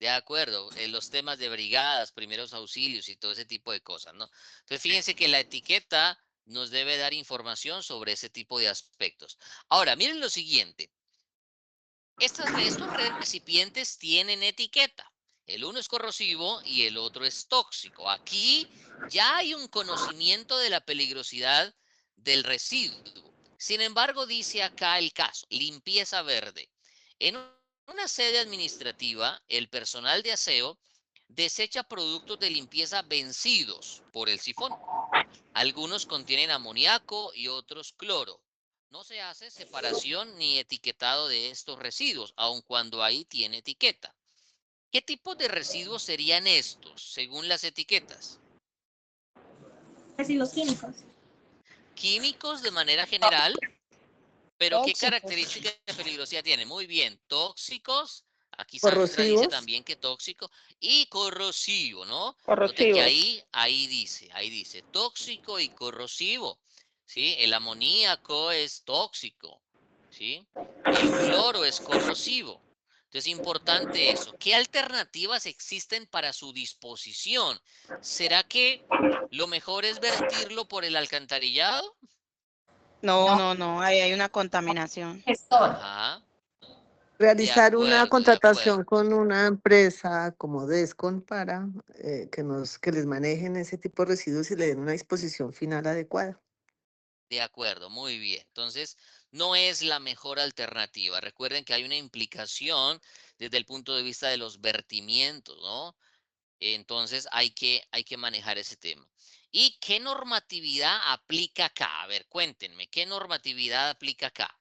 De acuerdo, los temas de brigadas, primeros auxilios y todo ese tipo de cosas, ¿no? Entonces, fíjense que la etiqueta nos debe dar información sobre ese tipo de aspectos. Ahora, miren lo siguiente. Estos recipientes tienen etiqueta. El uno es corrosivo y el otro es tóxico. Aquí ya hay un conocimiento de la peligrosidad del residuo. Sin embargo, dice acá el caso, limpieza verde. En una sede administrativa, el personal de aseo desecha productos de limpieza vencidos por el sifón. Algunos contienen amoníaco y otros cloro. No se hace separación ni etiquetado de estos residuos, aun cuando ahí tiene etiqueta. ¿Qué tipo de residuos serían estos, según las etiquetas? Residuos químicos. Químicos de manera general, pero ¿qué Tóxicos. características de peligrosidad tienen? Muy bien, tóxicos. Aquí Sandra dice Corrosivos. también que tóxico y corrosivo, ¿no? Note que Corrosivos. ahí dice tóxico y corrosivo, ¿sí? El amoníaco es tóxico, ¿sí? El cloro es corrosivo. Entonces, importante eso. ¿Qué alternativas existen para su disposición? ¿Será que lo mejor es vertirlo por el alcantarillado? No, ahí hay una contaminación. Ajá. Realizar una acuerdo. contratación con una empresa como Descon para que les manejen ese tipo de residuos y le den una disposición final adecuada. De acuerdo, muy bien. Entonces, no es la mejor alternativa. Recuerden que hay una implicación desde el punto de vista de los vertimientos, ¿no? Entonces, hay que manejar ese tema. ¿Y qué normatividad aplica acá? A ver, cuéntenme, ¿qué normatividad aplica acá?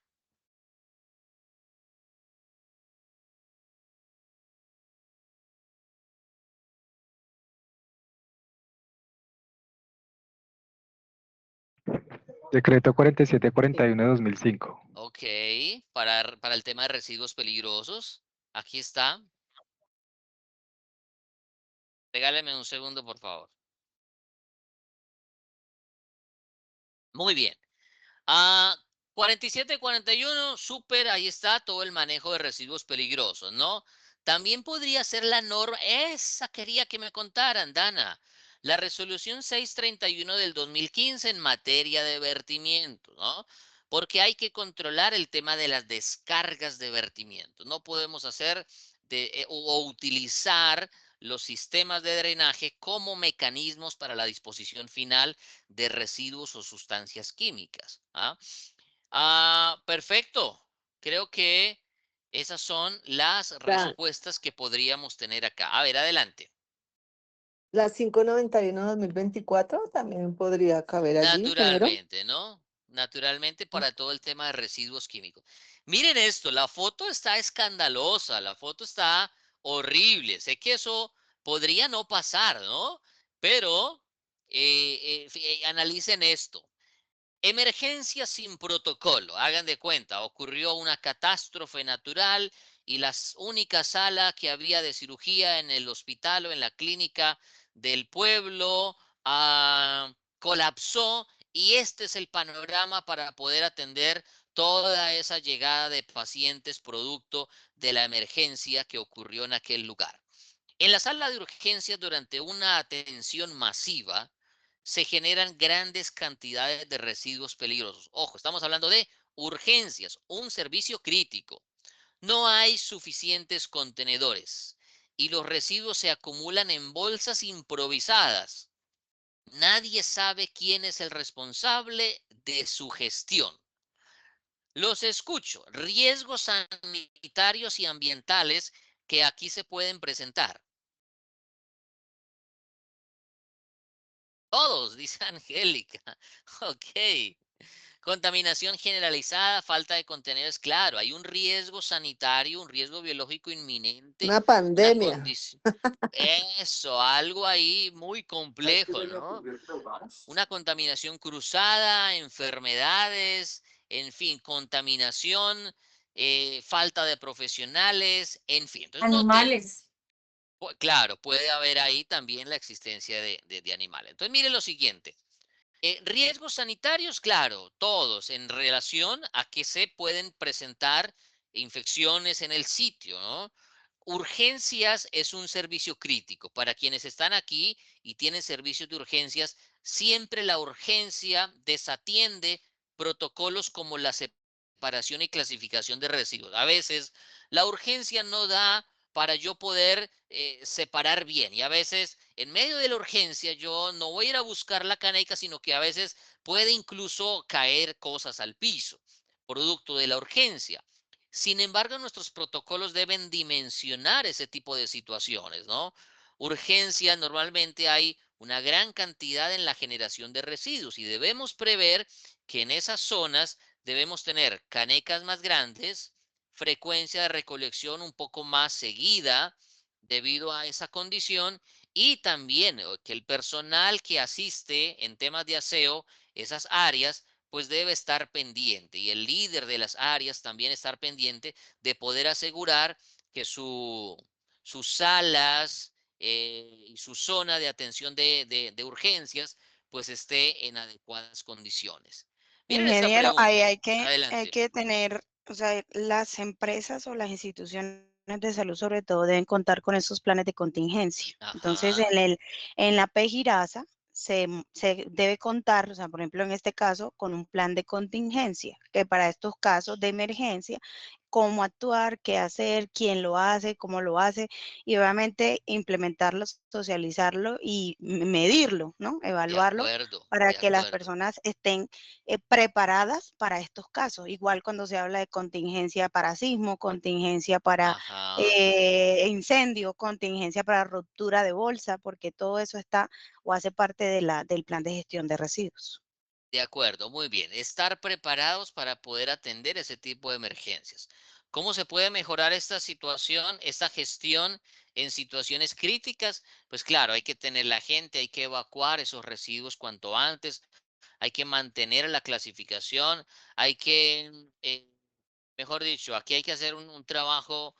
Decreto 4741 de 2005. Ok, para el tema de residuos peligrosos. Aquí está. Regáleme un segundo, por favor. Muy bien. 4741, súper, ahí está todo el manejo de residuos peligrosos, ¿no? También podría ser la norma, esa quería que me contaran, Dana, la resolución 631 del 2015 en materia de vertimiento, ¿no? Porque hay que controlar el tema de las descargas de vertimiento. No podemos hacer o utilizar los sistemas de drenaje como mecanismos para la disposición final de residuos o sustancias químicas. Perfecto. Creo que esas son las respuestas que podríamos tener acá. A ver, adelante. La 591-2024 también podría caber allí, ingeniero. Naturalmente, ¿no? Naturalmente para todo el tema de residuos químicos. Miren esto, la foto está escandalosa, la foto está horrible. Sé que eso podría no pasar, ¿no? Pero analicen esto. Emergencia sin protocolo. Hagan de cuenta, ocurrió una catástrofe natural y la única sala que había de cirugía en el hospital o en la clínica del pueblo colapsó y este es el panorama para poder atender toda esa llegada de pacientes producto de la emergencia que ocurrió en aquel lugar. En la sala de urgencias, durante una atención masiva, se generan grandes cantidades de residuos peligrosos. Ojo, estamos hablando de urgencias, un servicio crítico. No hay suficientes contenedores y los residuos se acumulan en bolsas improvisadas. Nadie sabe quién es el responsable de su gestión. Los escucho. Riesgos sanitarios y ambientales que aquí se pueden presentar. Todos, dice Angélica. Ok. Contaminación generalizada, falta de contenedores. Claro, hay un riesgo sanitario, un riesgo biológico inminente. Una pandemia. Eso, algo ahí muy complejo, ¿no? Una contaminación cruzada, enfermedades, en fin, contaminación, falta de profesionales, en fin. Entonces, Animales. claro, puede haber ahí también la existencia de animales. Entonces, mire lo siguiente. Riesgos sanitarios, claro, todos en relación a que se pueden presentar infecciones en el sitio, ¿no? Urgencias es un servicio crítico. Para quienes están aquí y tienen servicios de urgencias, siempre la urgencia desatiende protocolos como la separación y clasificación de residuos. A veces la urgencia no da para yo poder separar bien. Y a veces, en medio de la urgencia, yo no voy a ir a buscar la caneca, sino que a veces puede incluso caer cosas al piso, producto de la urgencia. Sin embargo, nuestros protocolos deben dimensionar ese tipo de situaciones, ¿no? Urgencia, normalmente hay una gran cantidad en la generación de residuos y debemos prever que en esas zonas debemos tener canecas más grandes, frecuencia de recolección un poco más seguida debido a esa condición y también que el personal que asiste en temas de aseo, esas áreas, pues debe estar pendiente y el líder de las áreas también estar pendiente de poder asegurar que sus salas y su zona de atención de urgencias pues esté en adecuadas condiciones. Miren esta Ingeniero, ahí pregunta. hay Adelante. que tener, o sea, las empresas o las instituciones de salud sobre todo deben contar con esos planes de contingencia. Entonces, Ajá. en la PGIRASA se debe contar, o sea, por ejemplo, en este caso, con un plan de contingencia, que para estos casos de emergencia, cómo actuar, qué hacer, quién lo hace, cómo lo hace, y obviamente implementarlo, socializarlo y medirlo, ¿no? Evaluarlo para de que las acuerdo. personas estén preparadas para estos casos. Igual cuando se habla de contingencia para sismo, contingencia para Ajá. incendio, contingencia para ruptura de bolsa, porque todo eso está o hace parte del plan de gestión de residuos. De acuerdo, muy bien. Estar preparados para poder atender ese tipo de emergencias. ¿Cómo se puede mejorar esta situación, esta gestión en situaciones críticas? Pues claro, hay que tener la gente, hay que evacuar esos residuos cuanto antes, hay que mantener la clasificación, hay que, mejor dicho, aquí hay que hacer un trabajo,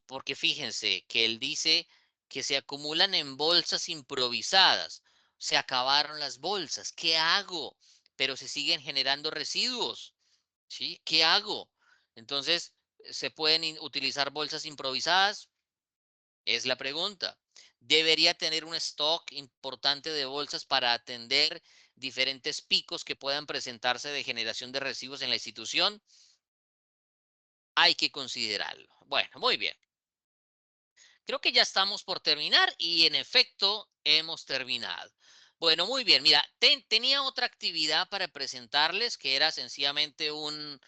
porque fíjense que él dice que se acumulan en bolsas improvisadas. Se acabaron las bolsas. ¿Qué hago? Pero se siguen generando residuos. ¿Sí? ¿Qué hago? Entonces, ¿se pueden utilizar bolsas improvisadas? Es la pregunta. ¿Debería tener un stock importante de bolsas para atender diferentes picos que puedan presentarse de generación de residuos en la institución? Hay que considerarlo. Bueno, muy bien. Creo que ya estamos por terminar y en efecto hemos terminado. Bueno, muy bien. Mira, tenía otra actividad para presentarles que era sencillamente un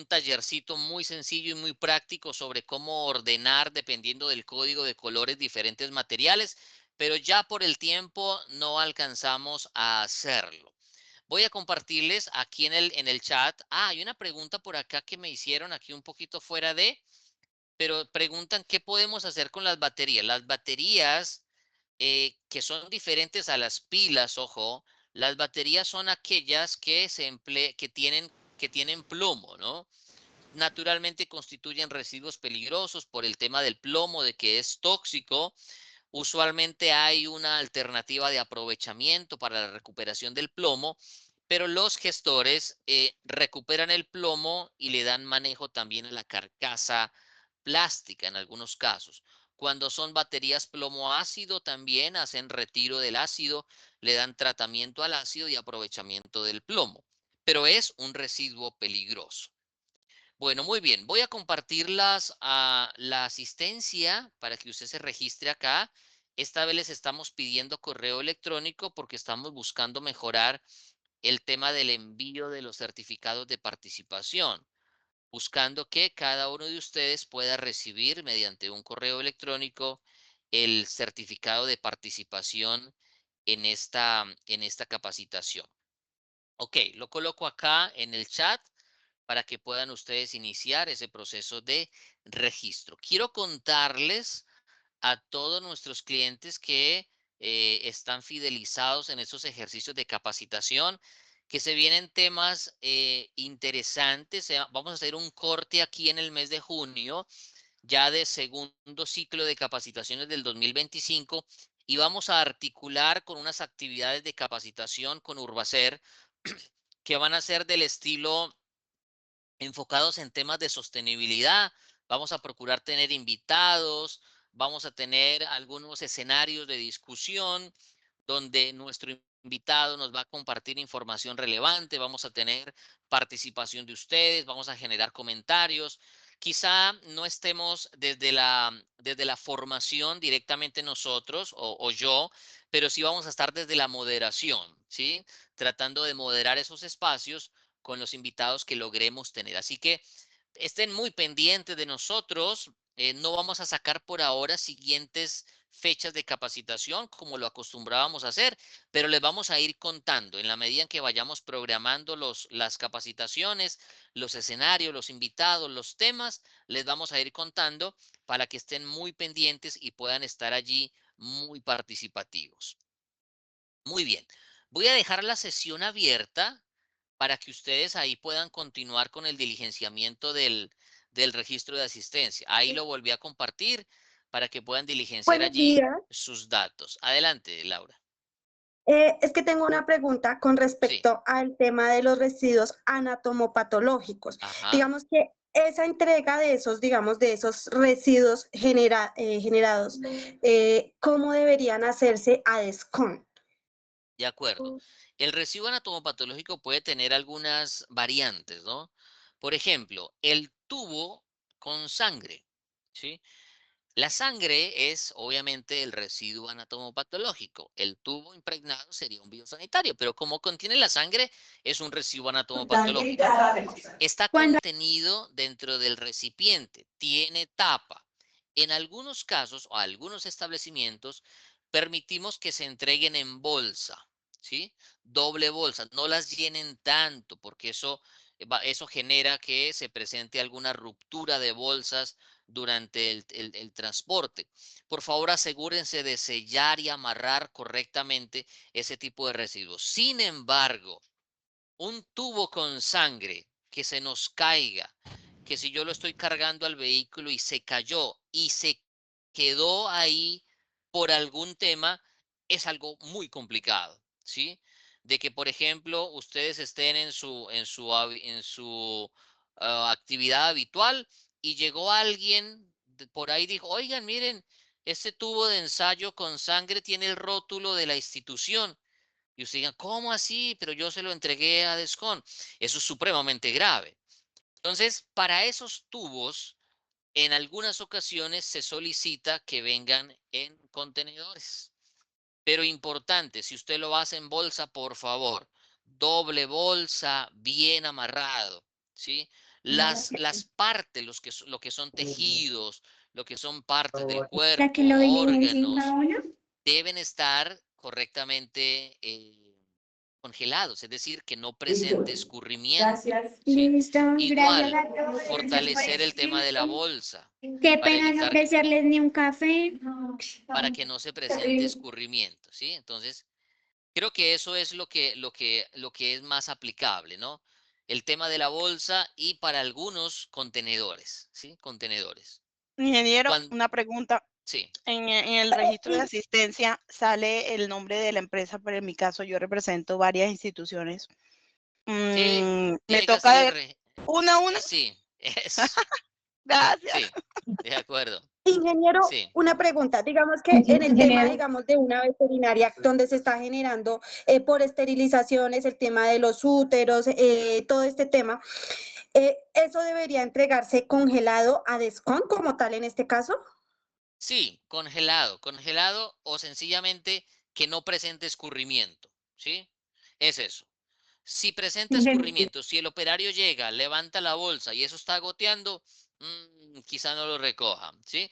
tallercito muy sencillo y muy práctico sobre cómo ordenar dependiendo del código de colores diferentes materiales, pero ya por el tiempo no alcanzamos a hacerlo. Voy a compartirles aquí en el chat. Hay una pregunta por acá que me hicieron aquí un poquito fuera pero preguntan qué podemos hacer con las baterías. Las baterías que son diferentes a las pilas, ojo, las baterías son aquellas que tienen plomo, ¿no? Naturalmente constituyen residuos peligrosos por el tema del plomo, de que es tóxico. Usualmente hay una alternativa de aprovechamiento para la recuperación del plomo, pero los gestores recuperan el plomo y le dan manejo también a la carcasa plástica en algunos casos. Cuando son baterías plomo ácido, también hacen retiro del ácido, le dan tratamiento al ácido y aprovechamiento del plomo, pero es un residuo peligroso. Bueno, muy bien. Voy a compartir la asistencia para que usted se registre acá. Esta vez les estamos pidiendo correo electrónico porque estamos buscando mejorar el tema del envío de los certificados de participación, buscando que cada uno de ustedes pueda recibir mediante un correo electrónico el certificado de participación en esta capacitación. Ok, lo coloco acá en el chat para que puedan ustedes iniciar ese proceso de registro. Quiero contarles a todos nuestros clientes que están fidelizados en estos ejercicios de capacitación, que se vienen temas interesantes. Vamos a hacer un corte aquí en el mes de junio, ya de segundo ciclo de capacitaciones del 2025, y vamos a articular con unas actividades de capacitación con Urbacer que van a ser del estilo enfocados en temas de sostenibilidad. Vamos a procurar tener invitados, vamos a tener algunos escenarios de discusión donde nuestro invitado nos va a compartir información relevante, vamos a tener participación de ustedes, vamos a generar comentarios. Quizá no estemos desde la formación directamente nosotros o yo, pero sí vamos a estar desde la moderación, ¿sí? Tratando de moderar esos espacios con los invitados que logremos tener. Así que estén muy pendientes de nosotros. No vamos a sacar por ahora siguientes fechas de capacitación como lo acostumbrábamos a hacer, pero les vamos a ir contando en la medida en que vayamos programando las capacitaciones, los escenarios, los invitados, los temas, les vamos a ir contando para que estén muy pendientes y puedan estar allí muy participativos. Muy bien, voy a dejar la sesión abierta para que ustedes ahí puedan continuar con el diligenciamiento del registro de asistencia. Ahí lo volví a compartir para que puedan diligenciar Buenos allí días. sus datos. Adelante, Laura. Es que tengo una pregunta con respecto al tema de los residuos anatomopatológicos. Ajá. Digamos que esa entrega de esos, digamos, de esos residuos generados, ¿cómo deberían hacerse a DESCON? De acuerdo. El residuo anatomopatológico puede tener algunas variantes, ¿no? Por ejemplo, el tubo con sangre, ¿sí? La sangre es obviamente el residuo anatomopatológico. El tubo impregnado sería un biosanitario, pero como contiene la sangre, es un residuo anatomopatológico. Está contenido dentro del recipiente, tiene tapa. En algunos casos o algunos establecimientos permitimos que se entreguen en bolsa, ¿sí? Doble bolsa, no las llenen tanto porque eso genera que se presente alguna ruptura de bolsas durante el transporte. Por favor, asegúrense de sellar y amarrar correctamente ese tipo de residuos. Sin embargo, un tubo con sangre que se nos caiga, que si yo lo estoy cargando al vehículo y se cayó y se quedó ahí por algún tema, es algo muy complicado, ¿sí? De que, por ejemplo, ustedes estén en su actividad habitual y llegó alguien por ahí y dijo, oigan, miren, este tubo de ensayo con sangre tiene el rótulo de la institución. Y usted diga, ¿cómo así? Pero yo se lo entregué a DESCON. Eso es supremamente grave. Entonces, para esos tubos, en algunas ocasiones se solicita que vengan en contenedores. Pero importante, si usted lo hace en bolsa, por favor, doble bolsa, bien amarrado, ¿sí? Las partes, lo que son tejidos, lo que son partes del ¿Para que cuerpo, lo diligencien cada órganos, uno? deben estar correctamente congelados, es decir, que no presente escurrimiento. ¿Sí? Listo, gracias Igual, a todos. fortalecer el tema de la bolsa Qué para pena no evitar ofrecerles ni un café. para que no se presente escurrimiento, ¿sí? Entonces, creo que eso es lo que es más aplicable, ¿no? El tema de la bolsa y para algunos contenedores, ¿sí? Contenedores. Ingeniero, una pregunta. Sí. En el registro de asistencia sale el nombre de la empresa, pero en mi caso yo represento varias instituciones. Me Llega a toca ser de una a una. Sí, eso. Gracias. Sí, de acuerdo. Ingeniero, Sí. una pregunta. Digamos que en el tema, digamos, de una veterinaria donde se está generando por esterilizaciones, el tema de los úteros, todo este tema, ¿eso debería entregarse congelado a DESCON como tal en este caso? Sí, congelado o sencillamente que no presente escurrimiento, ¿sí? Es eso. Si presenta escurrimiento, si el operario llega, levanta la bolsa y eso está goteando, quizá no lo recoja, ¿sí?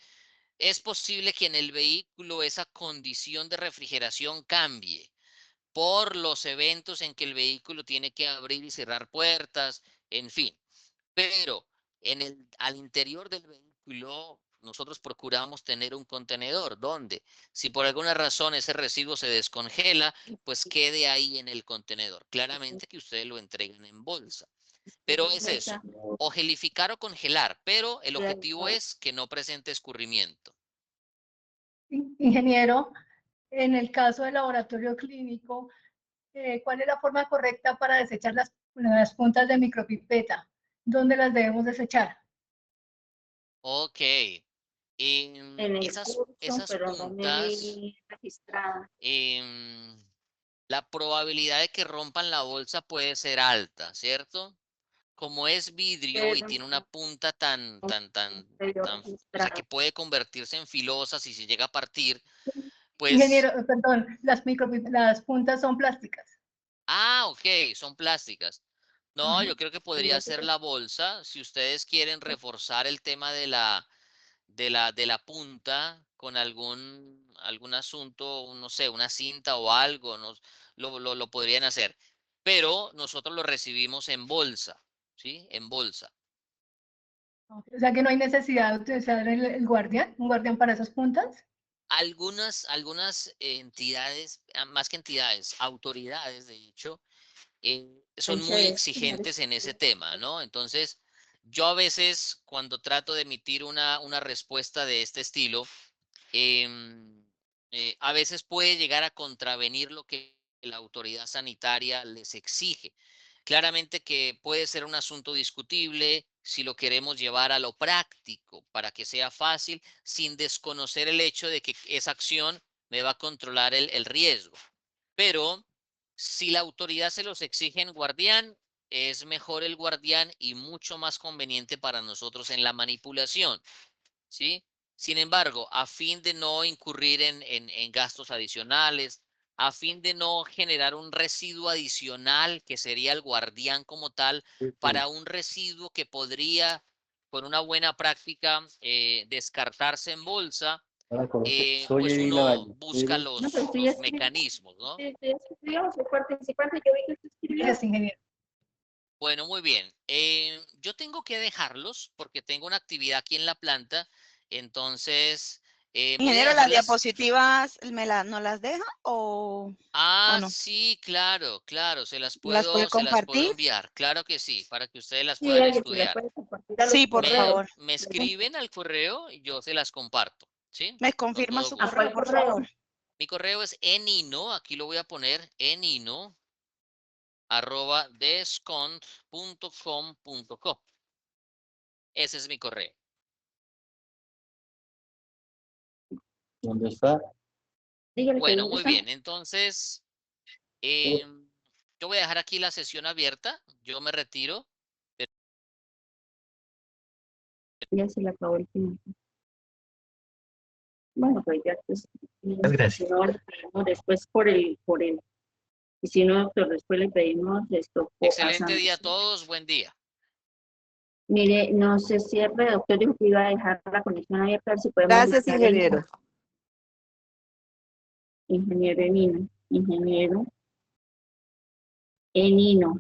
Es posible que en el vehículo esa condición de refrigeración cambie por los eventos en que el vehículo tiene que abrir y cerrar puertas, en fin. Pero al interior del vehículo nosotros procuramos tener un contenedor donde si por alguna razón ese residuo se descongela, pues quede ahí en el contenedor. Claramente que ustedes lo entreguen en bolsa. Pero es eso, o gelificar o congelar, pero el objetivo es que no presente escurrimiento. Ingeniero, en el caso del laboratorio clínico, ¿cuál es la forma correcta para desechar las puntas de micropipeta? ¿Dónde las debemos desechar? Ok. En el Esas curso, pero no me puntas, vi registrada. la probabilidad de que rompan la bolsa puede ser alta, ¿cierto? Como es vidrio y Pero tiene una punta tan, me vio o sea, registrada. que puede convertirse en filosa si se llega a partir, pues, Ingeniero, perdón, las puntas son plásticas. ok, son plásticas. No, yo creo que podría ser la bolsa, si ustedes quieren reforzar el tema de la punta, con algún asunto, no sé, una cinta o algo, lo podrían hacer. Pero nosotros lo recibimos en bolsa, ¿sí? En bolsa. O sea que no hay necesidad de utilizar el guardián, un guardián para esas puntas. Algunas entidades, más que entidades, autoridades, de hecho, son muy exigentes en ese tema, ¿no? Entonces, yo a veces cuando trato de emitir una respuesta de este estilo, a veces puede llegar a contravenir lo que la autoridad sanitaria les exige. Claramente que puede ser un asunto discutible si lo queremos llevar a lo práctico para que sea fácil sin desconocer el hecho de que esa acción me va a controlar el riesgo. Pero si la autoridad se los exige en guardián, es mejor el guardián y mucho más conveniente para nosotros en la manipulación, ¿sí? Sin embargo, a fin de no incurrir en gastos adicionales, a fin de no generar un residuo adicional que sería el guardián como tal, para un residuo que podría, con una buena práctica, descartarse en bolsa, pues uno busca los mecanismos, ¿no? Sí, escribió, soy participante, yo vi que usted escribió. Gracias, ingeniero. Bueno, muy bien. Yo tengo que dejarlos porque tengo una actividad aquí en la planta, entonces voy a Ingeniero, ¿las dejarlas. diapositivas no las deja o no? Sí, claro, se las ¿Las puede puedo compartir? enviar, claro que sí, para que ustedes las Sí, puedan alguien que le estudiar. puede compartir a los Sí, por correos. favor. Me escriben al correo y yo se las comparto, ¿sí? ¿Me Con confirma todo su gusto. correo, por favor? Mi correo es enino, aquí lo voy a poner, enino@descont.com.co. Ese es mi correo. ¿Dónde está? Dígale que Bueno, dónde muy está. bien. Entonces, yo voy a dejar aquí la sesión abierta. Yo me retiro. Ya se le acabó el tiempo. Bueno, pues ya pues, Gracias. si no, le pedimos después por el, y si no, doctor, después le pedimos esto. Excelente día a todos. Buen día. Mire, no se cierre, doctor, dijo que iba a dejar la conexión abierta, a ver si podemos Gracias, buscar ingeniero. Ingeniero Enino. Ingeniero Enino.